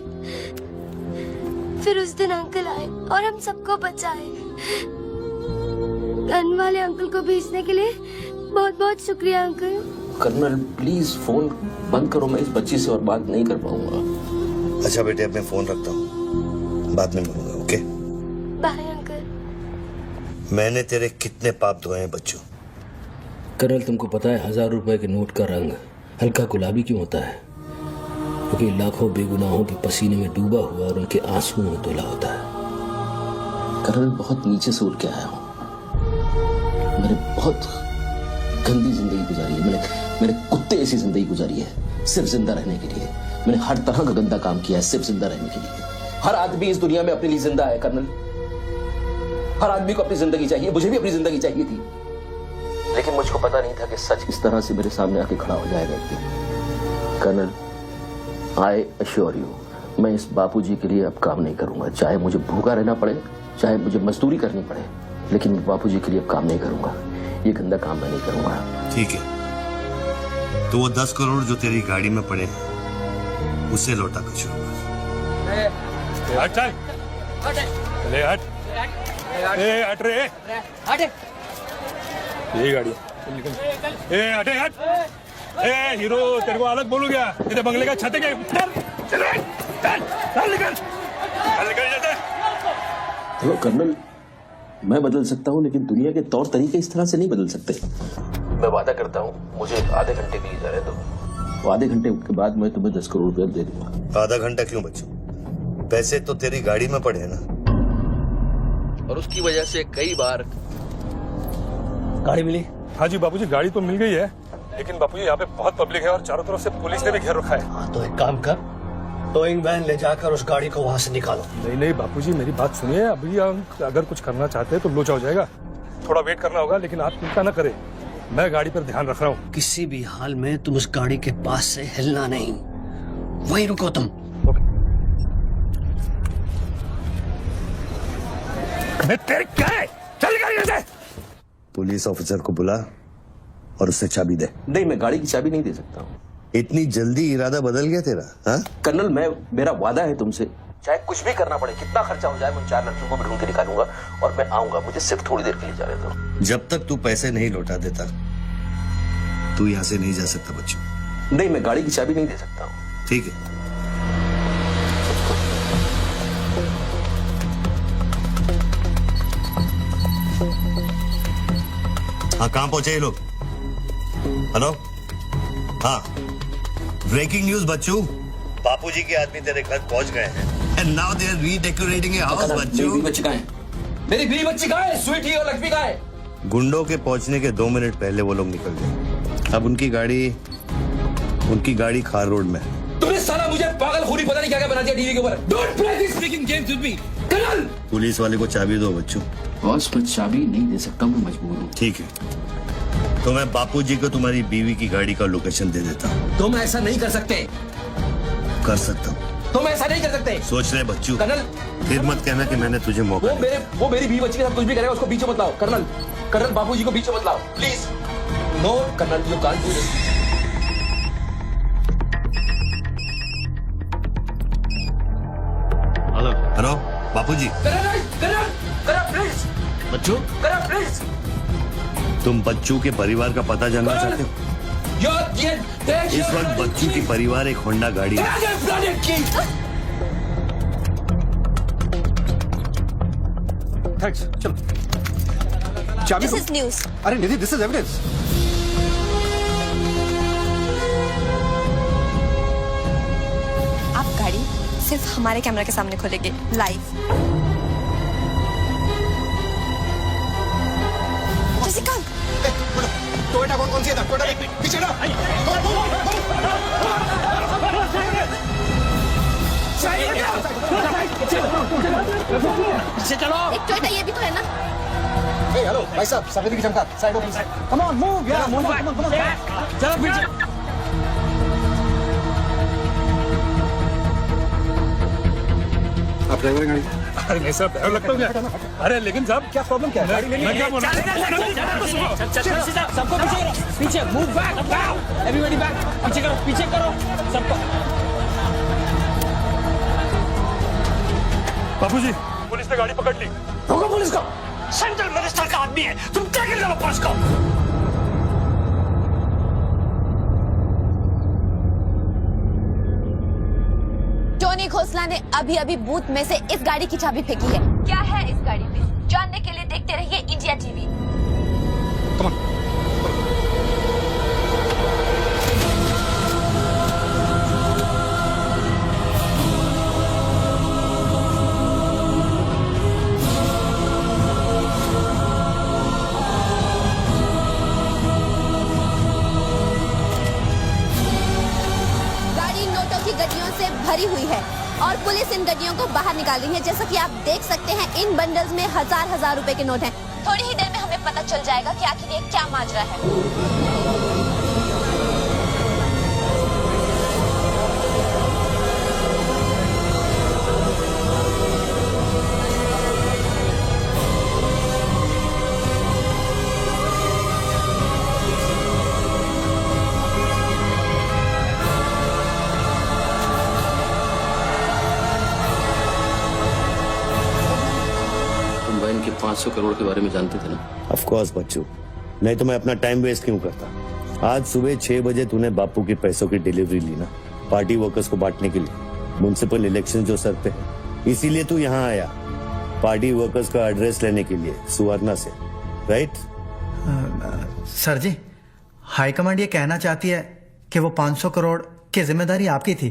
फिर उस दिन अंकल आए और हम सबको बचाए। गन वाले अंकल को भेजने के लिए बहुत बहुत शुक्रिया अंकल। कर्नल प्लीज फोन बंद करो, मैं इस बच्ची से और बात नहीं कर पाऊंगा। अच्छा बेटे, अब मैं फोन रखता हूँ, बाद में मिलूंगा। Okay bye uncle. मैंने तेरे कितने पाप धोए हैं बच्चों। कर्नल तुमको पता है 1000 रुपए के नोट का रंग हल्का गुलाबी क्यों होता है? क्योंकि लाखों बेगुनाहों के पसीने में डूबा हुआ और उनके आंसुओं में धुला होता है। कर्नल बहुत नीचे से उठ के आया हूँ। मैंने बहुत गंदी जिंदगी गुजारी है। मैंने कुत्ते ऐसी जिंदगी गुजारी है सिर्फ जिंदा रहने के लिए। मैंने हर तरह का गंदा काम किया है सिर्फ जिंदा रहने के लिए। हर आदमी इस दुनिया में अपने लिए जिंदा है कर्नल। हर आदमी को अपनी जिंदगी चाहिए, मुझे भी अपनी जिंदगी चाहिए थी, लेकिन मुझको पता नहीं था कि सच इस तरह से मेरे सामने आके खड़ा हो जाएगा एक दिन। कर्नल आई अश्योर यू, मैं इस बापूजी के लिए अब काम नहीं करूंगा। चाहे मुझे भूखा रहना पड़े, चाहे मुझे मजदूरी करनी पड़े, लेकिन बापूजी के लिए अब काम नहीं करूंगा। ये गंदा काम मैं नहीं करूंगा। ठीक है, तो वो 10 करोड़ जो तेरी गाड़ी में पड़े हैं उसे लौटा कर शुरू कर। हट चल, ले हट, ए हट रे, हट। ये गाड़ी ए हटे हट। ए हीरो, तेरे को अलग बोलू क्या? इधर बंगले का छत है क्या? चल निकल जैसे। देखो कर्नल, मैं बदल सकता हूँ, लेकिन दुनिया के तौर तरीके इस तरह से नहीं बदल सकते। मैं वादा करता हूँ, मुझे आधे घंटे के लिए जाने दो। आधे घंटे के बाद मैं तुम्हें 10 करोड़ रुपया दे दूंगा। आधा घंटा क्यों बच्चों? पैसे तो तेरी गाड़ी में पड़े हैं ना। और उसकी वजह से कई बार गाड़ी मिली? हाँ जी बापूजी, गाड़ी तो मिल गई है, लेकिन बापूजी यहाँ पे बहुत पब्लिक है और चारों तरफ से पुलिस ने भी घेर रखा है। हाँ तो एक काम कर, टोइंग वैन ले जाकर उस गाड़ी को वहां से निकालो। नहीं बापूजी, मेरी बात सुनिए। अभी हम अगर कुछ करना चाहते हैं तो लोचा हो जाएगा। थोड़ा वेट करना होगा, लेकिन आप चिंता न करें, मैं गाड़ी पर ध्यान रख रहा हूँ। किसी भी हाल में तुम उस गाड़ी के पास से हिलना नहीं, वहीं रुको तुम। मैं तेरे क्या है? चल गाड़ी से। पुलिस ऑफिसर को बुला और उससे चाबी दे। नहीं, मैं गाड़ी की चाबी नहीं दे सकता हूँ। इतनी जल्दी इरादा बदल गया तेरा? हाँ कर्नल, मेरा वादा है तुमसे, चाहे कुछ भी करना पड़े, कितना खर्चा हो जाए, मैं 4 लड़कियों को भी ढूंढ के निकालूंगा और मैं आऊंगा। मुझे सिर्फ थोड़ी देर के लिए जाने दो। जब तक तू पैसे नहीं लौटा देता तू यहाँ से नहीं जा सकता बच्चों। नहीं, मैं गाड़ी की चाबी नहीं दे सकता हूँ। ठीक है, हाँ कहाँ पहुंचे ये लोग? हेलो, हाँ ब्रेकिंग न्यूज बच्चों, बापूजी के आदमी तेरे घर पहुंच गए हैं and now they are redecorating your house बच्चों। मेरी बच्ची कहाँ है? मेरी बीवी बच्ची कहाँ है? स्वीटी और लक्ष्मी कहाँ है? गुंडों के पहुंचने के 2 मिनट पहले वो लोग निकल गए। अब उनकी गाड़ी खार रोड में है। तुमने साला मुझे पागल खूनी पता नहीं क्या क्या बना दिया टीवी के ऊपर। Don't play this speaking games with me. Colonel, police वाले को चाबी दो बच्चों। बॉस, मैं चाबी नहीं दे सकता, मैं मजबूर हूँ। ठीक है, तो मैं बापूजी को तुम्हारी बीवी की गाड़ी का लोकेशन दे देता हूँ। तुम ऐसा नहीं कर सकते। कर सकता हूँ। तुम ऐसा नहीं कर सकते। सोच रहे बच्चों, कर्नल, फिर मत कहना कि मैंने तुझे मौका दिया। वो मेरी बीवी बच्ची के साथ कुछ भी करेगा उसको बीच मत लाओ। कर्नल, बापूजी को बीच मत लाओ please. No colonel, you can't do this. तुम बच्चू के परिवार का पता जानना चाहते हो? इस वक्त बच्चू की परिवार एक होंडा गाड़ी है। थैंक्स, चलो। चाबी दिस इज न्यूज़। अरे निधि, दिस इज एविडेंस। आप गाड़ी सिर्फ हमारे कैमरा के सामने खोलेंगे लाइव। जसिका, टोयोटा कौन सी है? टोयोटा पीछे ना। पीछे चलो। एक टोयोटा ये भी तो है ना। हेलो भाई साहब, सफेदी की चमका, side open, side. Come on, move यार, मूव बैक। चलो पीछे। आप ड्राइवर गाड़ी? अरे नहीं साहब, डर लगता हूँ क्या? अरे लेकिन साहब क्या प्रॉब्लम क्या है? मैं क्या बोल रहा हूँ? सबको पीछे मूव बैक, एवरीबॉडी बैक, पीछे करो सबको। बाबूजी, पुलिस ने गाड़ी पकड़ ली। रोको पुलिस को, सेंट्रल मिनिस्टर का आदमी है, तुम क्या कर रहे हो पुलिस को? टोनी खोसला ने अभी अभी बूथ में से इस गाड़ी की चाबी फेंकी है। क्या है इस गाड़ी में, जानने के लिए देखते रहिए इंडिया टीवी। Come on. गाड़ी नोटों की गड्डियों से भरी हुई है और पुलिस इन गड्डियों को बाहर निकाल रही है। जैसा कि आप देख सकते हैं, इन बंडल्स में हजार रुपए के नोट हैं। थोड़ी ही देर में हमें पता चल जाएगा कि आखिर ये क्या माजरा है। तुम बहन के 500 करोड़ के बारे में जानते थे ना? ऑफ कोर्स बच्चू, नहीं तो मैं अपना टाइम वेस्ट क्यों करता। आज सुबह 6 बजे तूने बापू के पैसों की डिलीवरी ली ना, पार्टी वर्कर्स को बांटने के लिए। म्युनिसिपल इलेक्शन जो सर पे है, इसीलिए तू यहाँ आया, पार्टी वर्कर्स का एड्रेस लेने के लिए सुवर्णा से, राइट? सर जी, हाईकमांड ये कहना चाहती है कि वो 500 करोड़ की जिम्मेदारी आपकी थी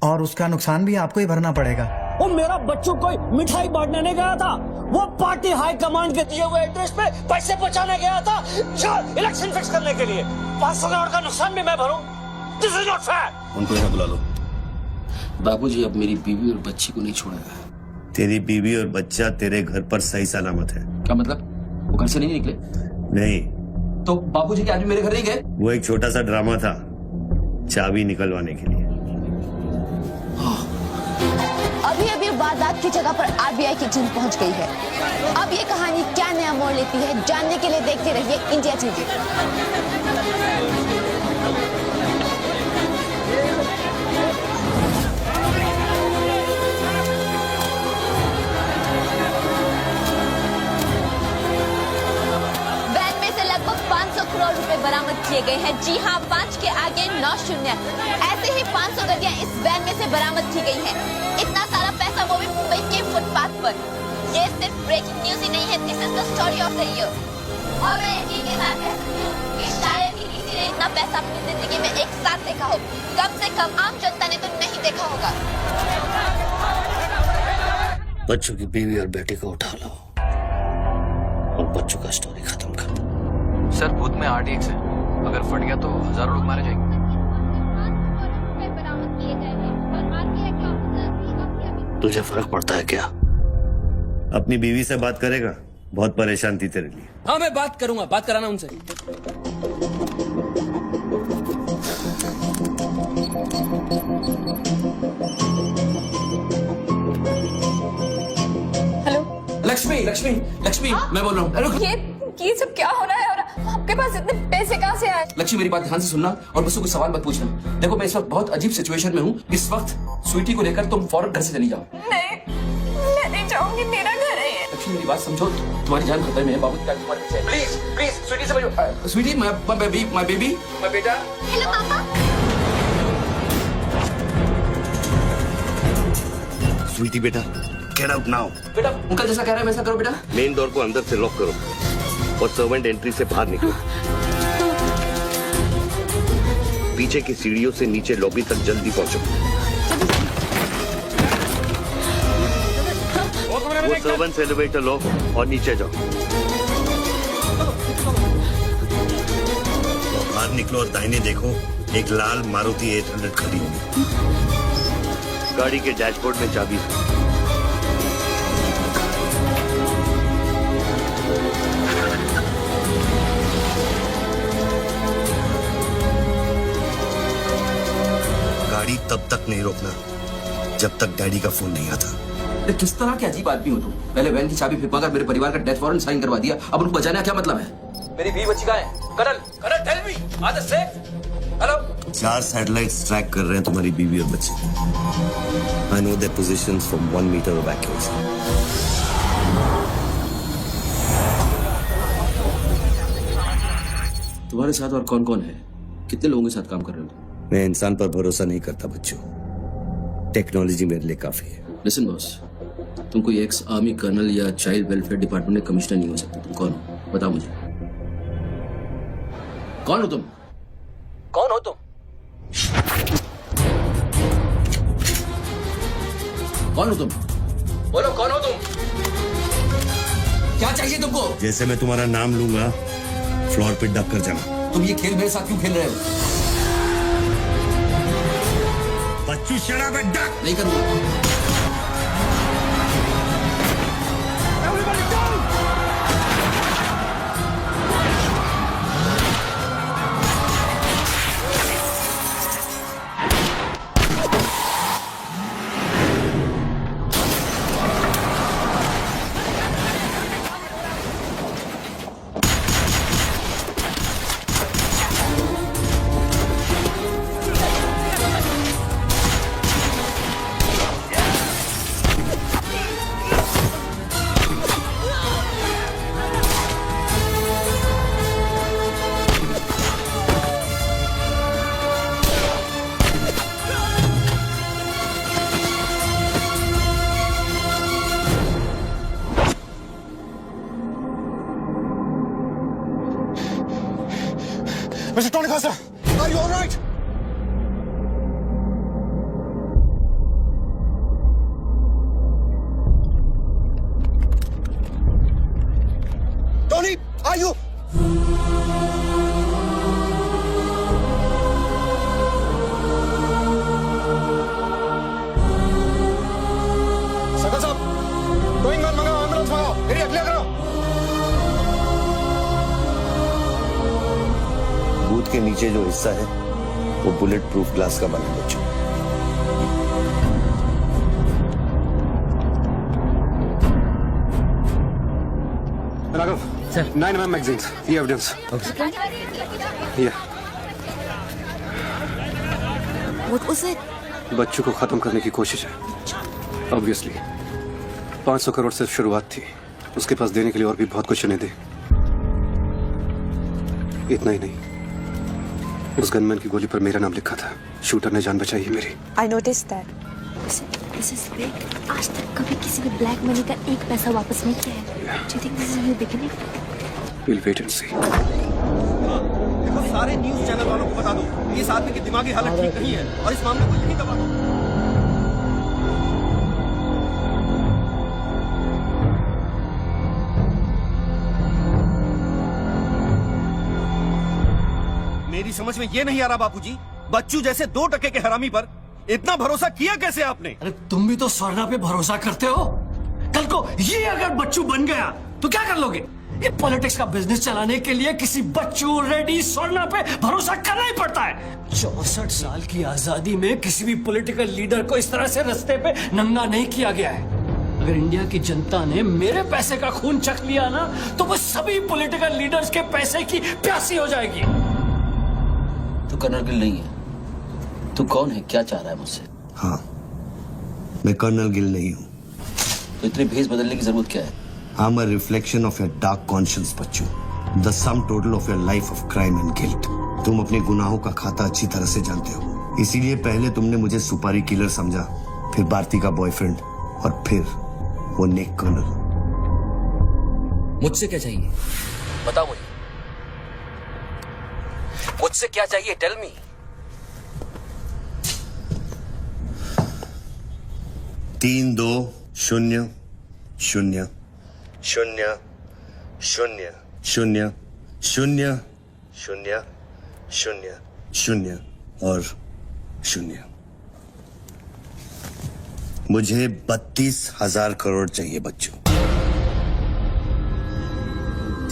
और उसका नुकसान भी आपको ही भरना पड़ेगा। वो मेरा बच्चों कोई मिठाई बांटने नहीं गया था, वो पार्टी हाई कमांड के दिए हुए एड्रेस पे पैसे पहुंचाने गया था इलेक्शन फिक्स करने के लिए। 500 करोड़ का नुकसान भी मैं भरूं? This is not fair. उनको यहाँ बुला लो। बाबूजी अब मेरी बीवी और बच्ची को नहीं छोड़ेगा। तेरी बीवी और बच्चा तेरे घर पर सही सलामत है। क्या मतलब? वो घर से नहीं निकले? नहीं। तो बाबूजी के आदमी मेरे घर नहीं गए? वो एक छोटा सा ड्रामा था, चाबी निकलवाने के लिए। अभी अभी वारदात की जगह पर आरबीआई की टीम पहुंच गई है। अब ये कहानी क्या नया मोड़ लेती है, जानने के लिए देखते रहिए इंडिया टीवी। वैन में से लगभग 500 करोड़ रुपए बरामद किए गए हैं। जी हाँ, 5 के आगे 9 शून्य। ऐसे ही 500 गड्डियां इस वैन में से बरामद की गई हैं। इतना सारा पैसा वो भी मुंबई के फुटपाथ पर। ये सिर्फ ब्रेकिंग न्यूज ही नहीं है, this is the story of the year. और मैं यकीन के साथ कहती हूँ कि शायद ही किसी ने इतना पैसा अपनी जिंदगी में एक साथ देखा हो। कम से कम आम जनता ने तो नहीं देखा होगा। बच्चों की बीवी और बेटी को उठा लो और बच्चों का स्टोरी खत्म कर दो। सर बूथ में RTX है, अगर फट गया तो हजारों लोग मारे जाएंगे। तुझे फर्क पड़ता है क्या? अपनी बीवी से बात करेगा? बहुत परेशान थी तेरे लिए। हाँ मैं बात करूंगा, बात कराना उनसे। हेलो लक्ष्मी, लक्ष्मी, लक्ष्मी, मैं बोल रहा हूँ। ये सब क्या हो रहा है और आपके पास इतने पैसे कहाँ से आए? लक्ष्मी मेरी बात ध्यान से सुनना और मुझसे कोई सवाल मत पूछना। देखो मैं इस वक्त बहुत अजीब सिचुएशन में हूँ। इस वक्त स्वीटी को लेकर तुम फौरन घर से चली जाओ। नहीं, मैं नहीं चाहूंगी, मेरा घर है ये। मीनाक्षी मेरी बात समझो, तुम्हारी जान खतरे में है, बाबू क्या तुम्हारे पीछे, प्लीज प्लीज स्वीटी समझो, स्वीटी माय बेबी माय बेटा। हेलो पापा। स्वीटी बेटा, गेट आउट नाउ। बेटा अंकल जैसा कह रहे हैं वैसा करो बेटा। मेन डोर को अंदर से लॉक करो और सर्वेंट एंट्री से बाहर निकलो। पीछे की सीढ़ियों से नीचे लॉबी तक जल्दी पहुंचो। वो सर्वेंट्स एलिवेटर लो और नीचे जाओ। बाहर निकलो और दाहिने देखो, एक लाल मारुति 800 खड़ी होगी। गाड़ी के डैशबोर्ड में चाबी है। गाड़ी तब तक नहीं रोकना जब तक डैडी का फोन नहीं आता। किस तरह के अजीब आदमी हो तुम? पहले वैन की चाबी फिरवा कर मेरे परिवार का डेथ वारंट साइन करवा दिया, अब उनको बचाने का क्या मतलब है? मेरी बीवी बच्ची कहाँ है? Colonel tell me, are they safe? Hello? 4 satellites track कर रहे हैं तुम्हारी बीवी और बच्चे। I know their positions from 1 metre of accuracy. तुम्हारे साथ और कौन कौन है? कितने लोगों के साथ काम कर रहे हो? मैं इंसान पर भरोसा नहीं करता बच्चों, टेक्नोलॉजी मेरे लिए काफी है। लिसन बॉस, तुम कोई एक्स आर्मी कर्नल या चाइल्ड वेलफेयर डिपार्टमेंट में कमिश्नर नहीं हो सकते। तुम कौन हो बताओ मुझे, कौन हो तुम? कौन हो तुम? कौन हो तुम? बोलो कौन हो तुम? क्या चाहिए तुमको? जैसे मैं तुम्हारा नाम लूंगा फ्लोर पे डक कर जाना। तुम ये खेल मेरे साथ क्यों खेल रहे हो? बच्चू शराब डक नहीं करूंगा। Mr. Tony Costa, are you all right? Tony, are you? Sakal साहब, गोइंग ऑन मंगाओ, एम्बुलेंस मंगाओ, एरिया क्लियर करो। बूथ के नीचे जो हिस्सा है वो बुलेट प्रूफ ग्लास का बना है बच्चों। राघव सर, 9mm मैगजीन्स, ये एविडेंस। What was it? बच्चों को खत्म करने की कोशिश है। ऑब्वियसली 500 करोड़ सिर्फ शुरुआत थी, उसके पास देने के लिए और भी बहुत कुछ उन्हें दे। इतना ही नहीं, उस गनमैन की गोली पर मेरा नाम लिखा था। शूटर ने जान बचाई है मेरी। I noticed that. This is big. आज तक कभी किसी ने ब्लैक मनी का एक पैसा वापस नहीं किया है। Do you think this is a new beginning? We'll wait and see. देखो, सारे न्यूज़ चैनल वालों को बता दो, इस आदमी की दिमागी हालत ठीक नहीं है और इस मामले को यहीं दबा दो। मेरी समझ में ये नहीं आ रहा बापूजी, बच्चू जैसे 2% के हरामी पर इतना भरोसा किया कैसे आपने? अरे तुम भी तो स्वर्णा पे भरोसा करते हो। कल को ये अगर बच्चू बन गया तो क्या कर लोगे? ये पॉलिटिक्स का बिजनेस चलाने के लिए किसी बच्चू रेड्डी स्वर्णा पे भरोसा करना ही पड़ता है। 64 साल की आजादी में किसी भी पॉलिटिकल लीडर को इस तरह से रास्ते पे नंगा नहीं किया गया है। अगर इंडिया की जनता ने मेरे पैसे का खून चख लिया ना तो वो सभी पॉलिटिकल लीडर्स के पैसे की प्यासी हो जाएगी। तू कर्नल गिल नहीं है। तू कौन है? क्या चाह रहा है मुझसे? हाँ, मैं कर्नल गिल नहीं हूँ। तो इतनी भेस बदलने की जरूरत क्या है? I'm a reflection of your dark conscience, Bachchu. The sum total of your life of crime and guilt. तुम अपने गुनाहों का खाता अच्छी तरह से जानते हो. इसीलिए पहले तुमने मुझे सुपारी किलर समझा, फिर भारती का बॉयफ्रेंड और फिर वो नेक कर्नल. मुझसे क्या चाहिए? बताओ मुझे. मुझसे क्या चाहिए? Tell me. तीन 2 0 0 0 0 0 0 0 0 0 और 0. मुझे 32,000 करोड़ चाहिए बच्चों,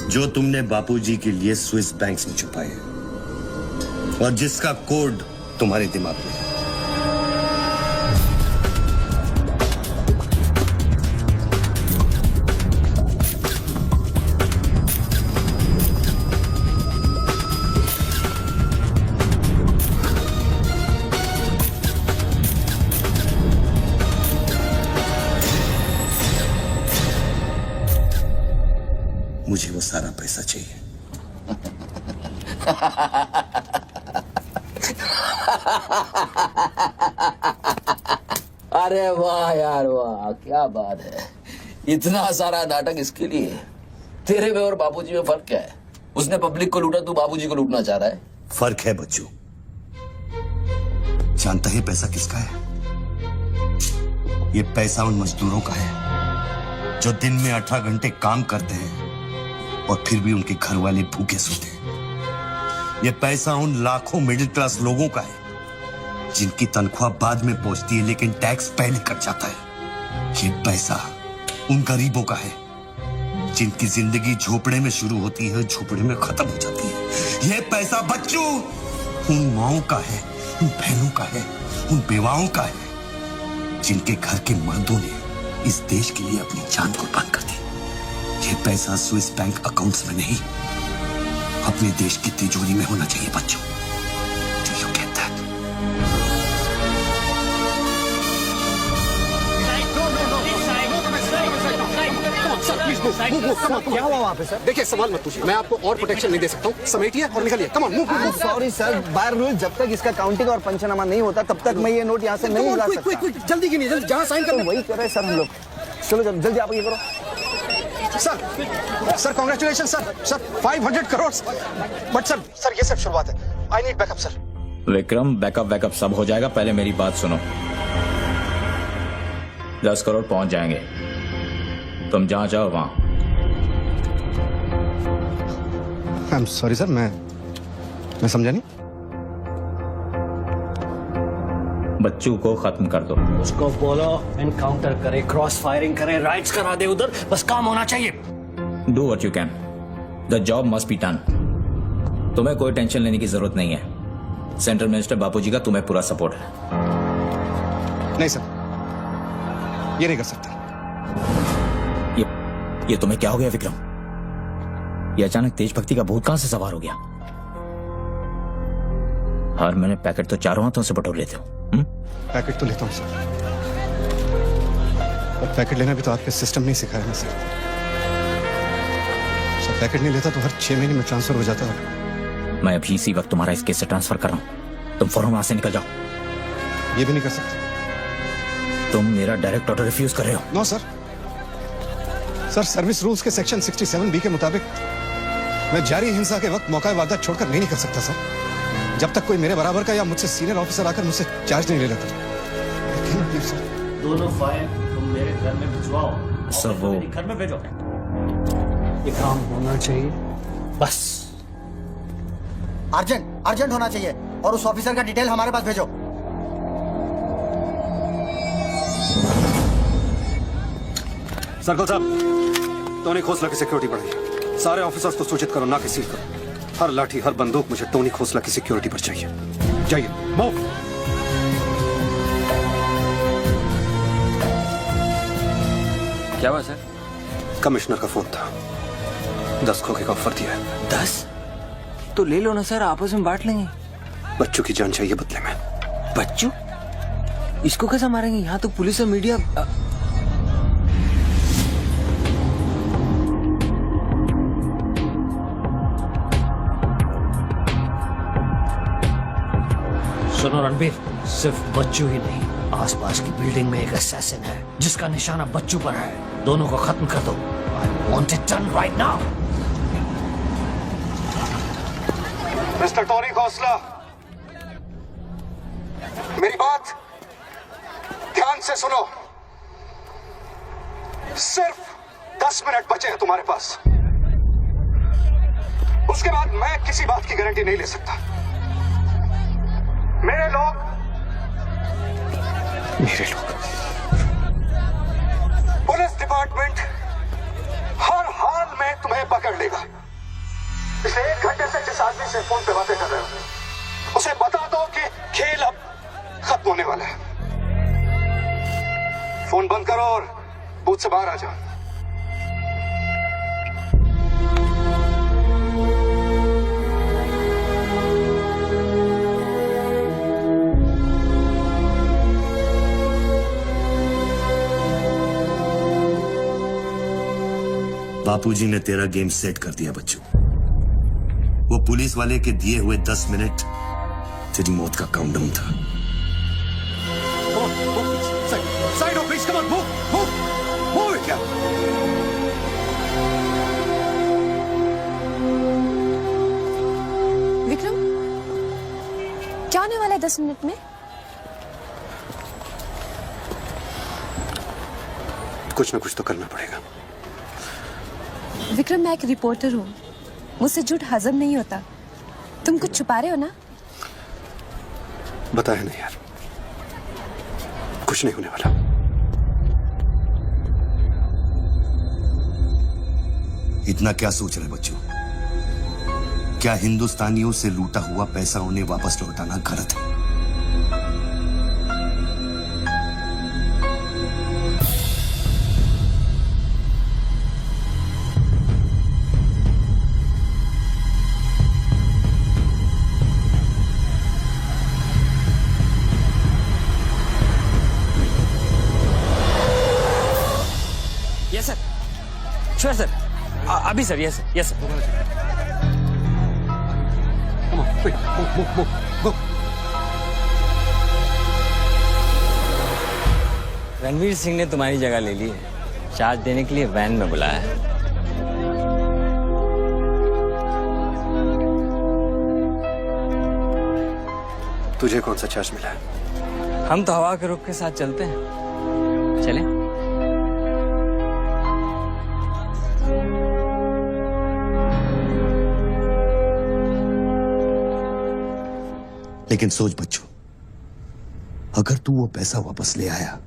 जो तुमने बापूजी के लिए स्विस बैंक्स में छुपाए और जिसका कोड तुम्हारे दिमाग में है. मुझे वो सारा पैसा चाहिए. अरे वाह यार वाह, क्या बात है. इतना सारा नाटक इसके लिए. तेरे में और बापूजी में फर्क क्या है? उसने पब्लिक को लूटा, तू बापूजी को लूटना चाह रहा है. फर्क है बच्चू. जानता है पैसा किसका है? ये पैसा उन मजदूरों का है जो दिन में 18 घंटे काम करते हैं और फिर भी उनके घर वाले भूखे सोते हैं. ये पैसा उन लाखों मिडिल क्लास लोगों का है जिनकी तनख्वाह बाद में पहुंचती है लेकिन टैक्स पहले कट जाता है. ये पैसा उन गरीबों का है जिनकी जिंदगी झोपड़े में शुरू होती है, झोपड़े में खत्म हो जाती है. ये पैसा बच्चों उन माओं का है, उन बहनों का है, उन बेवाओं का है जिनके घर के मर्दों ने इस देश के लिए अपनी जान कुर्बान कर दी. ये पैसा स्विस बैंक अकाउंट्स में नहीं, अपने देश की तिजोरी में होना चाहिए बच्चों. Do you get that? क्या हुआ वहाँ पे सर? देखिए सवाल मत पूछिए, मैं आपको और प्रोटेक्शन नहीं दे सकता हूँ. समेटिए और निकलिए. Come on move. Sorry sir, bar rule जब तक इसका काउंटिंग और पंचनामा नहीं होता तब तक मैं ये नोट यहाँ से नहीं ला सकता. क्विक जल्दी गिनिए, जल्दी. जहाँ साइन कर वही कर रहे सर हम लोग. चलो जल्दी आप ये करो. Sir congratulation sir 500 crore. But sir ये सब शुरुआत है. I need backup sir. Vikram, backup सब हो जाएगा. पहले मेरी बात सुनो. 10 करोड़ पहुंच जाएंगे. तुम जहां जाओ वहां. आई एम सॉरी सर, मैं समझा नहीं. बच्चू को खत्म कर दो. उसको बोलो एनकाउंटर करे, क्रॉस फायरिंग करे, राइट्स करा दे उधर. बस काम होना चाहिए. Do what you can. The job must be done. तुम्हें कोई टेंशन लेने की जरूरत नहीं है. सेंट्रल मिनिस्टर बापूजी का तुम्हें पूरा सपोर्ट है. नहीं सर, ये नहीं कर सकता. ये तुम्हें क्या हो गया विक्रम? ये अचानक देशभक्ति का भूत कहां से सवार हो गया? हर महीने पैकेट तो चारों हाथों से बटोर लेते हो. पैकेट तो लेता हूँ सर, और पैकेट लेना भी तो आपके सिस्टम नहीं सिखाया ना सर. पैकेट नहीं लेता तो हर 6 महीने में ट्रांसफर हो जाता है. मैं अभी इसी वक्त तुम्हारा इस केस से ट्रांसफर कर रहा हूं. तुम फौरन वहां से निकल जाओ. ये भी नहीं कर सकते. तुम मेरा डायरेक्ट ऑर्डर रिफ्यूज कर रहे हो. नो सर, सर्विस रूल्स के सेक्शन 67B के मुताबिक मैं जारी हिंसा के वक्त मौका वारदात छोड़कर नहीं निकल सकता सर, जब तक कोई मेरे बराबर का या मुझसे सीनियर ऑफिसर आकर मुझसे चार्ज नहीं ले लेता. दोनों फाइल तुम मेरे घर में भिजवाओ. सर वो घर में भेजो. ये काम होना चाहिए बस. अर्जेंट होना चाहिए. और उस ऑफिसर का डिटेल हमारे पास भेजो. सर्कल साहब, टोनी खोसला की सिक्योरिटी बढ़ाइए. सारे ऑफिसर्स को सूचित करो, ना कि सील करो. हर लाठी हर बंदूक मुझे टोनी खोसला की सिक्योरिटी पर चाहिए. जाइए. मूव. क्या हुआ सर? कमिश्नर का फोन था. 10 खोखे का ऑफर दिया है. 10? तो ले लो ना सर, आपस में बांट लेंगे. बच्चों की जान चाहिए बदले में. बच्चू? इसको कैसे मारेंगे? यहाँ तो पुलिस और मीडिया. सुनो रणबीर, सिर्फ बच्चू ही नहीं, आसपास की बिल्डिंग में एक असैसिन है जिसका निशाना बच्चू पर है। दोनों को खत्म कर दो। I want it done right now. Mister Tony Khosla, मेरी बात ध्यान से सुनो। सिर्फ 10 मिनट बचे हैं तुम्हारे पास। उसके बाद मैं किसी बात की गारंटी नहीं ले सकता। मेरे लोग पुलिस डिपार्टमेंट हर हाल में तुम्हें पकड़ लेगा। पिछले 1 घंटे से जिस आदमी से फोन पे बातें कर रहे हो उसे बता दो कि खेल अब खत्म होने वाला है। फोन बंद करो और बूथ से बाहर आ जाओ। बापूजी ने तेरा गेम सेट कर दिया बच्चू। वो पुलिस वाले के दिए हुए 10 मिनट तेरी मौत का काउंटडाउन था। Side off, please. Come on, move it, yeah. Vikram, क्या होने वाला है 10 मिनट में? कुछ ना कुछ तो करना पड़ेगा। विक्रम, मैं एक रिपोर्टर हूँ, मुझसे झूठ हजम नहीं होता। तुम कुछ छुपा रहे हो ना? बताया नहीं यार, कुछ नहीं होने वाला। इतना क्या सोच रहे बच्चों? क्या हिंदुस्तानियों से लूटा हुआ पैसा उन्हें वापस लौटाना गलत है? यस सर, श्योर सर, अभी sir. Yes yes sir. Ranveer Singh ने तुम्हारी जगह ले ली है। चार्ज देने के लिए वैन में बुलाया है। तुझे कौन सा चार्ज मिला है? हम तो हवा के रुख के साथ चलते हैं। चलें? लेकिन सोच बच्चों, अगर तू वो पैसा वापस ले आया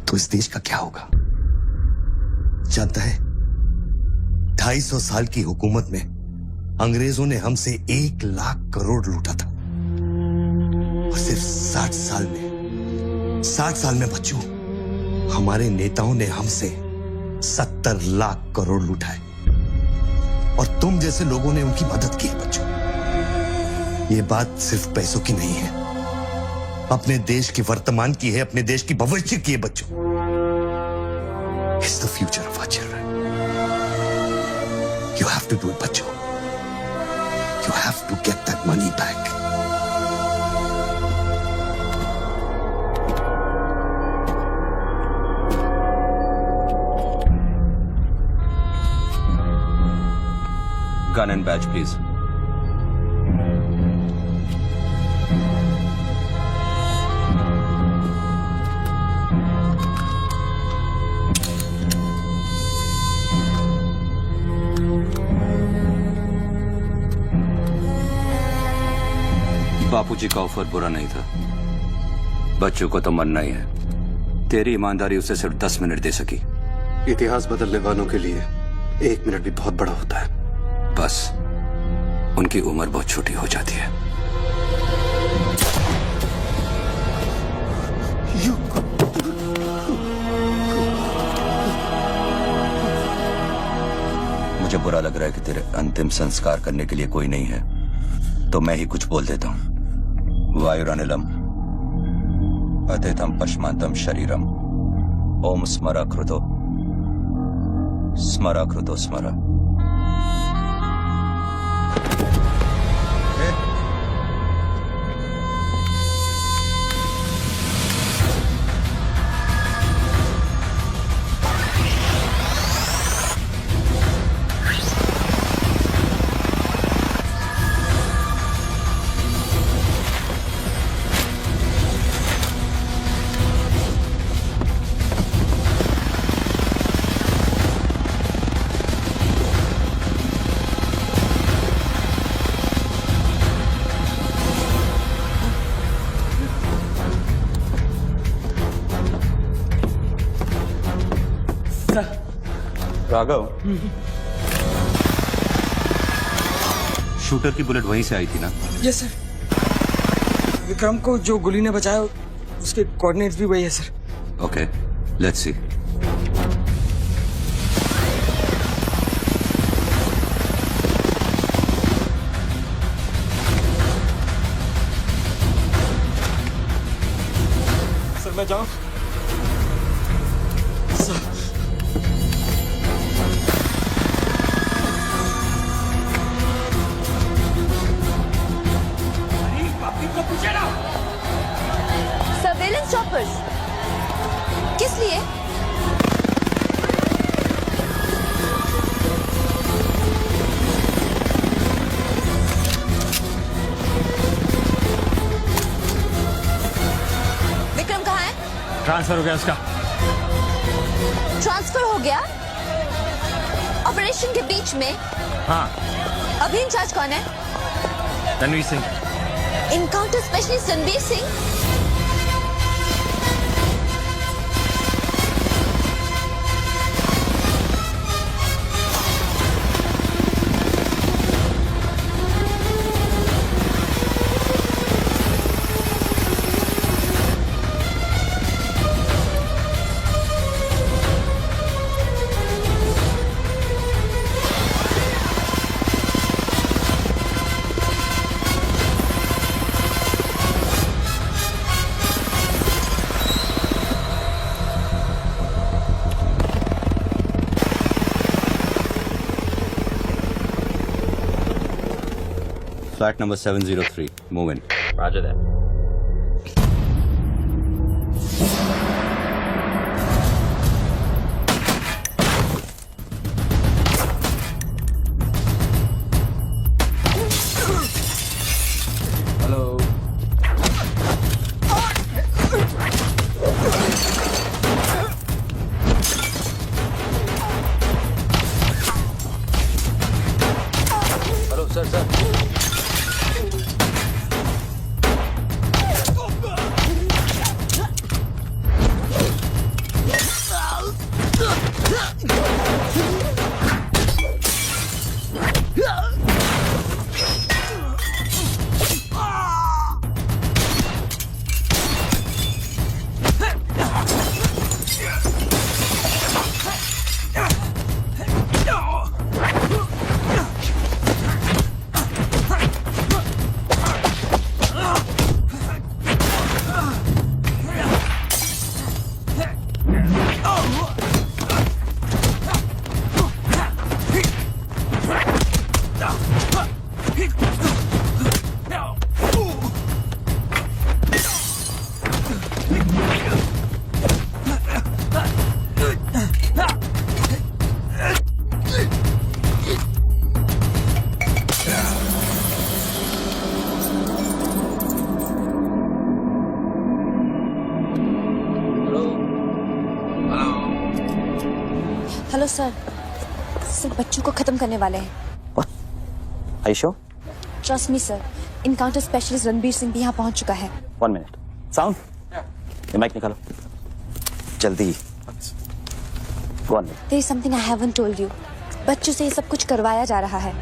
तो इस देश का क्या होगा? जानता है, 250 साल की हुकूमत में अंग्रेजों ने हमसे 1 लाख करोड़ लूटा था और सिर्फ 60 साल में बच्चों, हमारे नेताओं ने हमसे 70 लाख करोड़ लूटाए और तुम जैसे लोगों ने उनकी मदद की है बच्चों। ये बात सिर्फ पैसों की नहीं है, अपने देश के वर्तमान की है, अपने देश की भविष्य की है बच्चों। It's the future of our children. You have to do it बच्चों। You have to get that money back. Gun and badge, please. बापूजी का ऑफर बुरा नहीं था। बच्चों को तो मरना ही है। तेरी ईमानदारी उसे सिर्फ 10 मिनट दे सकी। इतिहास बदलने वालों के लिए 1 मिनट भी बहुत बड़ा होता है। बस उनकी उम्र बहुत छोटी हो जाती है। मुझे बुरा लग रहा है कि तेरे अंतिम संस्कार करने के लिए कोई नहीं है, तो मैं ही कुछ बोल देता हूं। वायुरनिलम अतिथम पश्मांतम शरीरम ओम स्मराकृतो स्मराकृतो स्मरा। राघव, शूटर की बुलेट वहीं से आई थी ना? Yes sir. विक्रम को जो गोली ने बचाया उसके कोऑर्डिनेट्स भी वही है sir. Okay, let's see. Sir मैं जाऊं? सर्वेलेंस चॉपर्स किस लिए? विक्रम कहाँ है? ट्रांसफर हो गया उसका। ट्रांसफर हो गया? ऑपरेशन के बीच में? हाँ। अभी इंचार्ज कौन है? Ranveer Singh. Encounter specialist Ranveer Singh? Flat number 703. Move in. Roger that. Hello. Hello sir sir. Hello sir. Sir बच्चों को खत्म करने वाले हैं। आयशो, trust me sir. Encounter specialist Ranbir Singh भी यहाँ पहुँच चुका है। 1 मिनट। साउंड, ये माइक निकालो जल्दी। Go on. There is something I haven't told you. बच्चों से ये सब कुछ करवाया जा रहा है।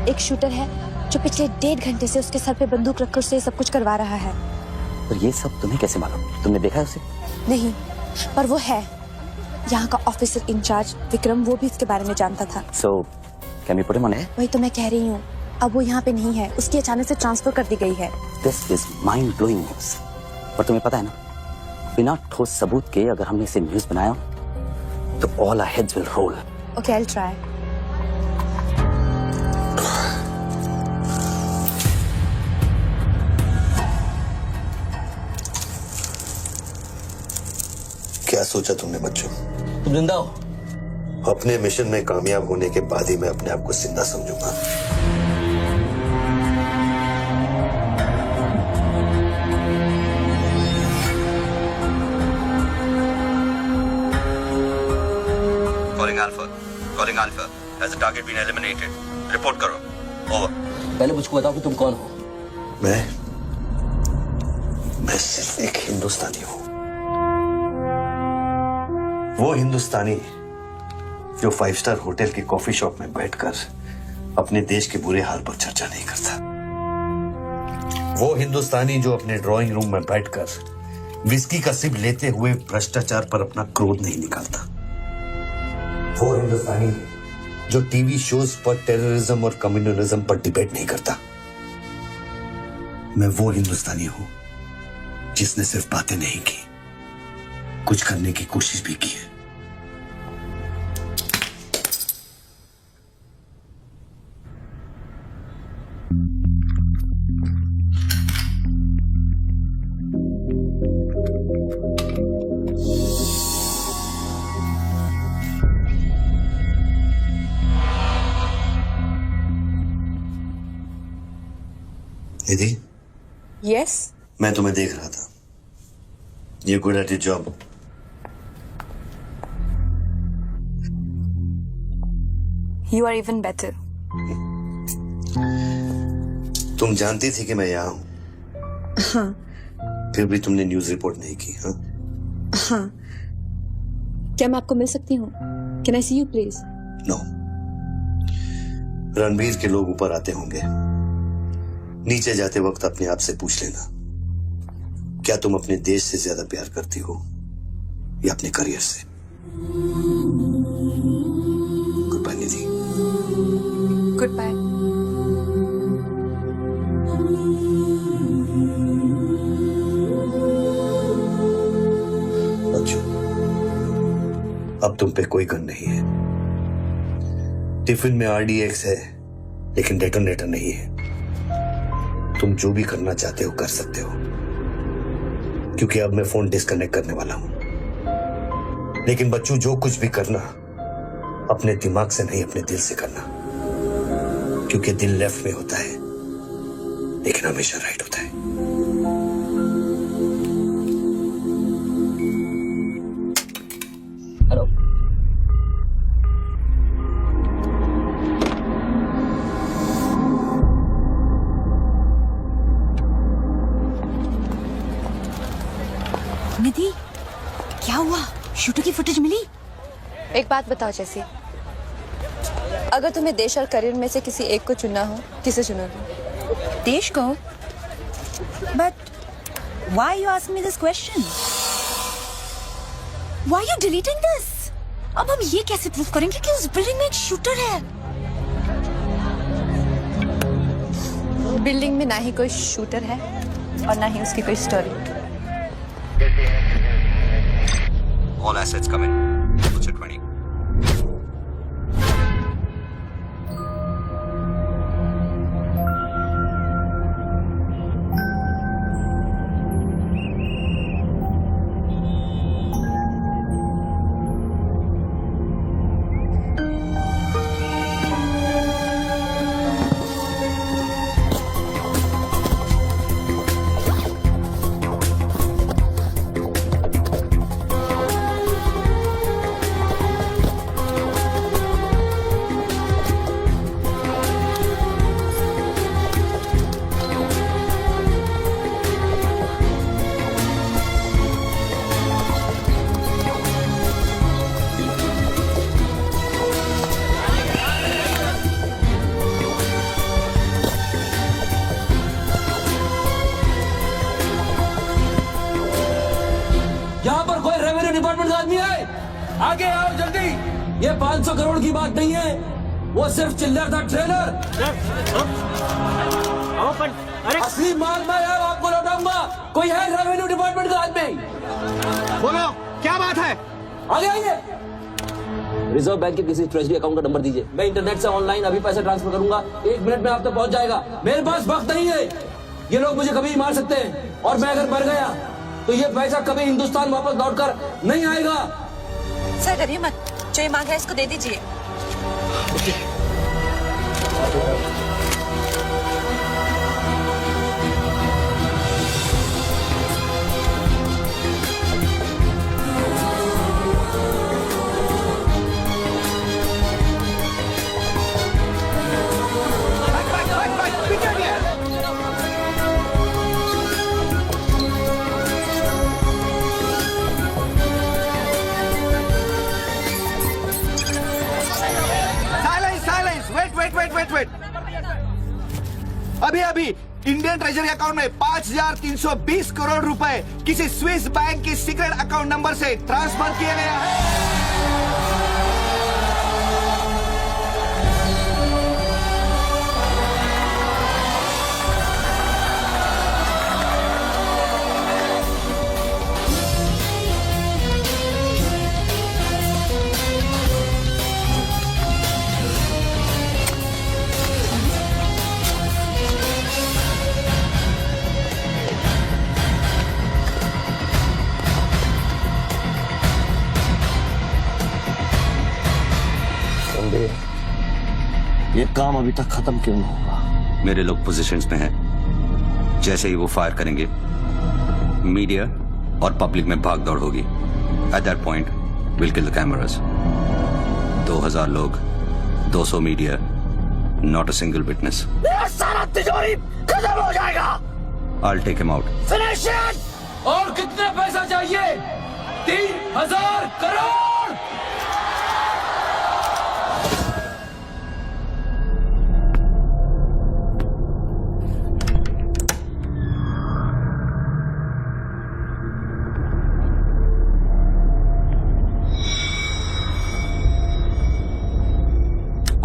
एक शूटर है जो पिछले 1.5 घंटे से उसके सर पे बंदूक रखकर उससे ये सब कुछ करवा रहा है। और ये सब तुम्हें कैसे मालूम? तुमने देखा है उसे? नहीं, पर वो है। यहाँ का ऑफिसर इंचार्ज विक्रम वो भी इसके बारे में जानता था। So, can we put him on air? वही तो मैं कह रही हूँ। अब वो यहाँ पे नहीं है, उसकी अचानक से ट्रांसफर कर दी गई है। This is mind-blowing news. पर तुम्हें पता है ना, बिना ठोस सबूत के अगर हमने इसे न्यूज बनाया तो all our heads will roll. Okay, I'll try. क्या सोचा तुमने बच्चों? तुम जिंदा हो? अपने मिशन में कामयाब होने के बाद ही मैं अपने आप को जिंदा समझूंगा। Calling Alpha. Has the target been eliminated? Report करो. Over. पहले मुझको बताओ कि तुम कौन हो? मैं सिर्फ एक हिंदुस्तानी हूं। वो हिंदुस्तानी जो 5 स्टार होटल के कॉफी शॉप में बैठकर अपने देश के बुरे हाल पर चर्चा नहीं करता। वो हिंदुस्तानी जो अपने ड्राइंग रूम में बैठकर विस्की का सिप लेते हुए भ्रष्टाचार पर अपना क्रोध नहीं निकालता। वो हिंदुस्तानी जो टीवी शोज पर टेररिज्म और कम्युनलिज्म पर डिबेट नहीं करता। मैं वो हिंदुस्तानी हूं जिसने सिर्फ बातें नहीं की, कुछ करने की कोशिश भी की है। निधि, यस, मैं तुम्हें देख रहा था। You good at your job? You are even better. तुम जानती थी कि मैं यहाँ हूं, हाँ फिर भी तुमने न्यूज रिपोर्ट नहीं की। हाँ? हाँ, क्या मैं आपको मिल सकती हूँ? Can I see you please? No. Ranbir के लोग ऊपर आते होंगे, नीचे जाते वक्त अपने आप से पूछ लेना, क्या तुम अपने देश से ज्यादा प्यार करती हो या अपने करियर से? Goodbye Nidhi. Goodbye. अच्छा, अब तुम पे कोई गन नहीं है। टिफिन में RDX है, लेकिन डेटोनेटर नहीं है। तुम जो भी करना चाहते हो कर सकते हो, क्योंकि अब मैं फोन डिस्कनेक्ट करने वाला हूं। लेकिन बच्चों, जो कुछ भी करना अपने दिमाग से नहीं, अपने दिल से करना, क्योंकि दिल लेफ्ट में होता है लेकिन हमेशा राइट होता है। हेलो, निधि, क्या हुआ? शूटर की फुटेज मिली? एक बात बताओ जैसी, अगर तुम्हें देश और करियर में से किसी एक को चुनना हो, किसे चुनोगे? देश को? But why you ask me this question? Why you deleting this? अब हम ये कैसे प्रूव करेंगे कि उस बिल्डिंग में एक शूटर है? बिल्डिंग में ना ही कोई शूटर है और ना ही उसकी कोई story. All assets come in. What's it 20? Department का आदमी है, आगे आओ जल्दी। ये 500 करोड़ की बात नहीं है, वो सिर्फ चिल्लर था, ट्रेलर। असली माल मैं आपको लौटाऊंगा। कोई है रेवेन्यू डिपार्टमेंट का आदमी? बोलो, क्या बात है? आगे आइए। रिजर्व बैंक के किसी ट्रेजरी अकाउंट का नंबर दीजिए, मैं इंटरनेट से ऑनलाइन अभी पैसे ट्रांसफर करूंगा, 1 मिनट में आप तक पहुंच जाएगा। मेरे पास वक्त नहीं है, ये लोग मुझे कभी मार सकते हैं, और मैं अगर मर गया तो ये पैसा कभी हिंदुस्तान वापस लौटकर नहीं आएगा। सर डरिए मत, जो ये मांग है इसको दे दीजिए। अभी अभी इंडियन ट्रेजरी अकाउंट में 5,320 करोड़ रुपए किसी स्विस बैंक के सीक्रेट अकाउंट नंबर से ट्रांसफर किए गए हैं। ये काम अभी तक खत्म क्यों नहीं हुआ? मेरे लोग पोजीशंस में हैं। जैसे ही वो फायर करेंगे मीडिया और पब्लिक में भाग दौड़ होगी। At that point will kill the cameras. 2000 लोग, 200 media, not a single witness. सारा तिजोरी खत्म हो जाएगा। I'll take him out. Finish it. और कितना पैसा चाहिए? 3,000 crore.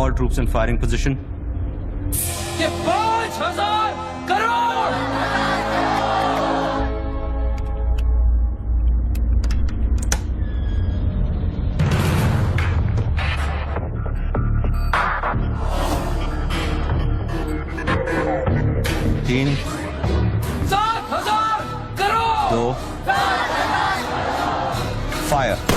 All troops in firing position. ये 5,000 करोड़। तीन, 7,000 करोड़। 2, फायर।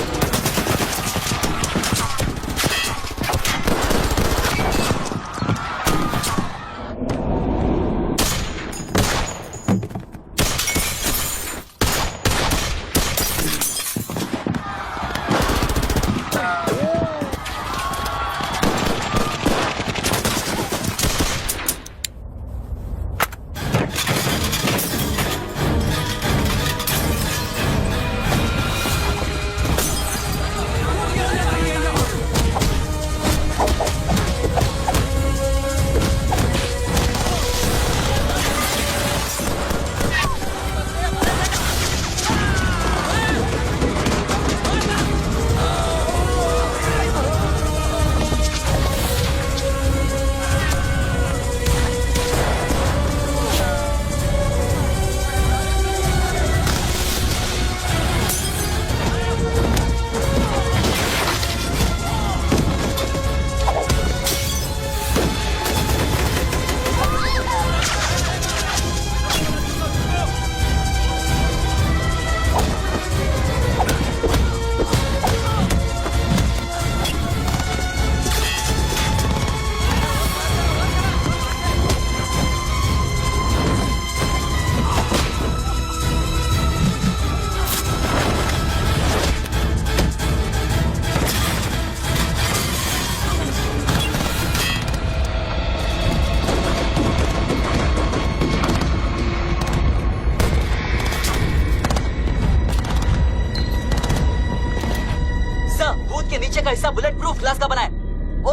नीचे का हिस्सा बुलेट प्रूफ ग्लास का बना है।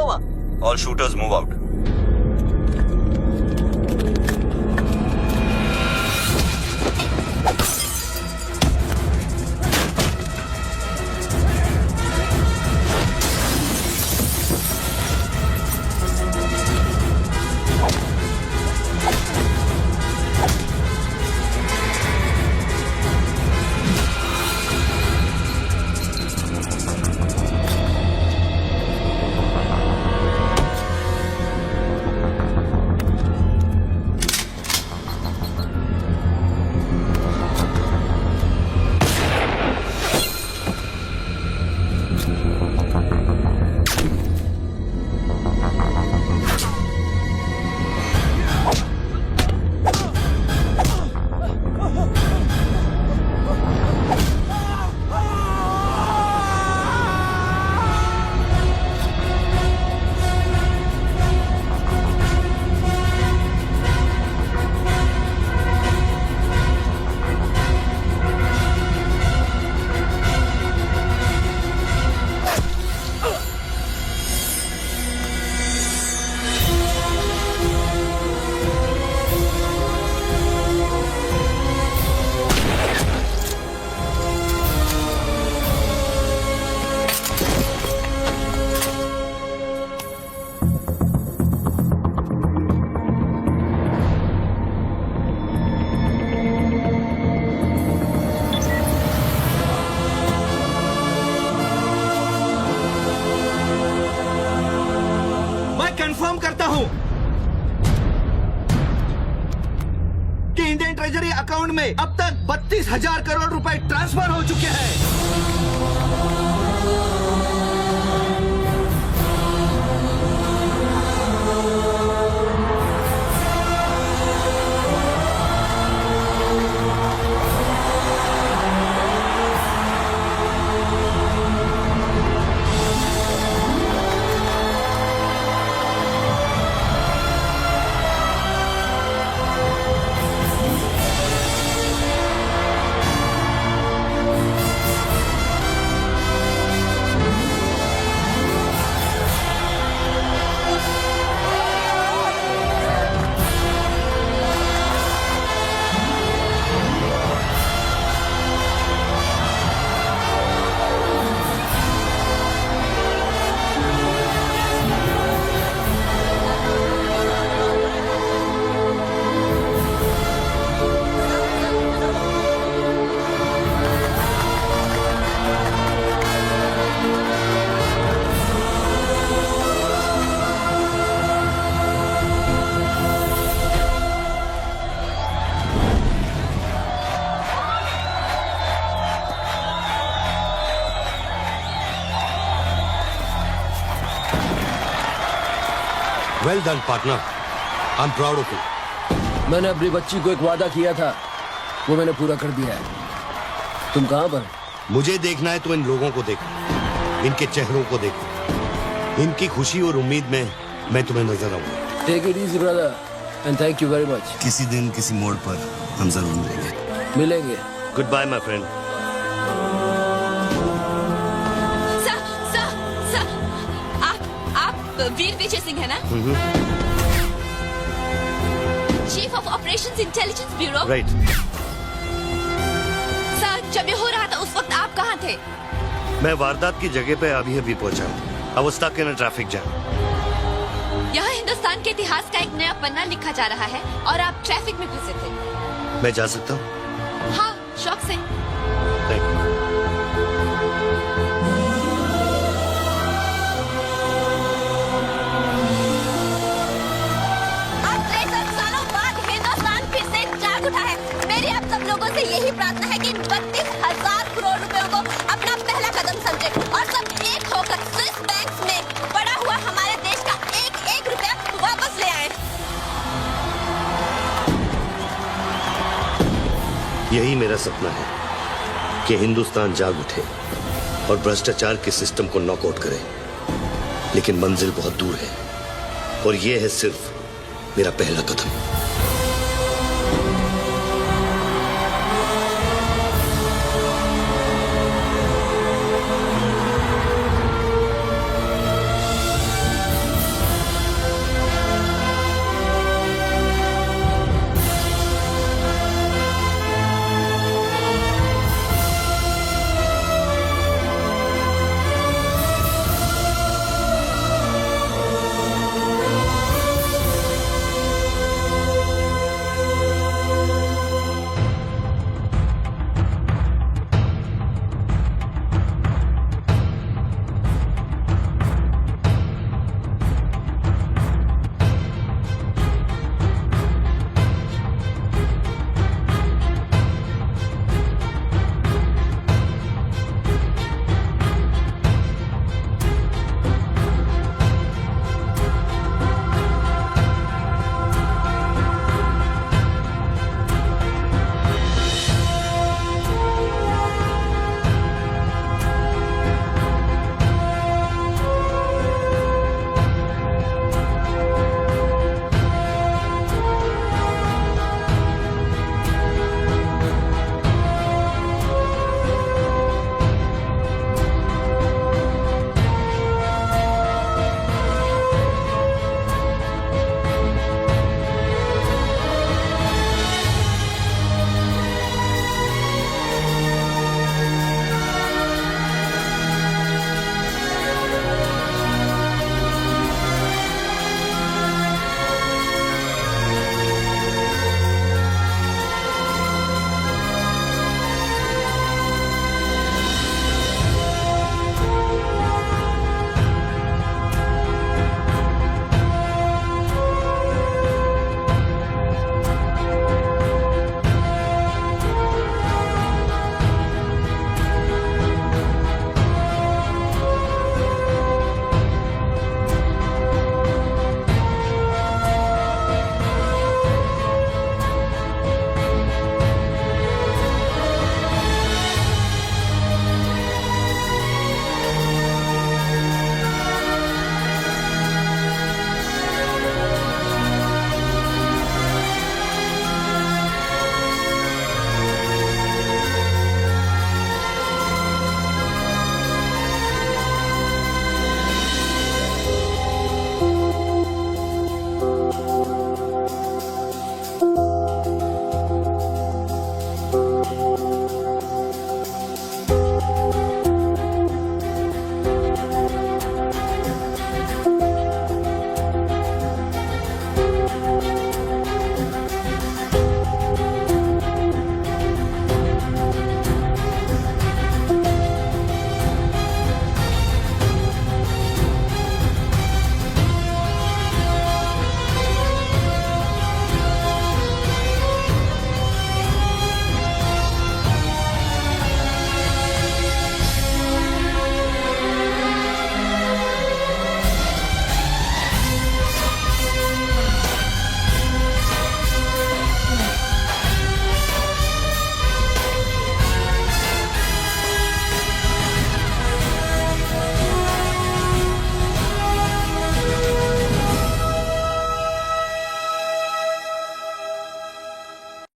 Over. All shooters move out. Indian treasury account में अब तक 32,000 करोड़ रुपए ट्रांसफर हो चुके हैं। Well done, partner. I'm proud of you. मैंने अपनी बच्ची को एक वादा किया था, वो मैंने पूरा कर दिया है। तुम कहाँ पर? मुझे देखना है तो इन लोगों को देखो, इनके चेहरों को देखो, इनकी खुशी और उम्मीद में मैं तुम्हें नजर आऊंगा। Take it easy, brother, and thank you very much. किसी दिन किसी मोड़ पर हम जरूर मिलेंगे। मिलेंगे। Goodbye, my friend. सर, आप वीर विजय सिंह है ना? Chief of operations intelligence bureau. Right. Sir, जब ये हो रहा था उस वक्त आप कहाँ थे? मैं वारदात की जगह पे अभी पहुंचा हूँ। I was stuck in a traffic jam. यहाँ हिंदुस्तान के इतिहास का एक नया पन्ना लिखा जा रहा है और आप ट्रैफिक में फंसे थे। मैं जा सकता हूँ? हाँ, शौक से। Thank you. मेरी आप सब लोगों से यही प्रार्थना है कि 32,000 करोड़ रुपयों को अपना पहला कदम समझे और सब एक होकर स्विस बैंक में पड़ा हुआ हमारे देश का एक रुपया वापस ले आए। यही मेरा सपना है कि हिंदुस्तान जाग उठे और भ्रष्टाचार के सिस्टम को नॉकआउट करे, लेकिन मंजिल बहुत दूर है और यह है सिर्फ मेरा पहला कदम।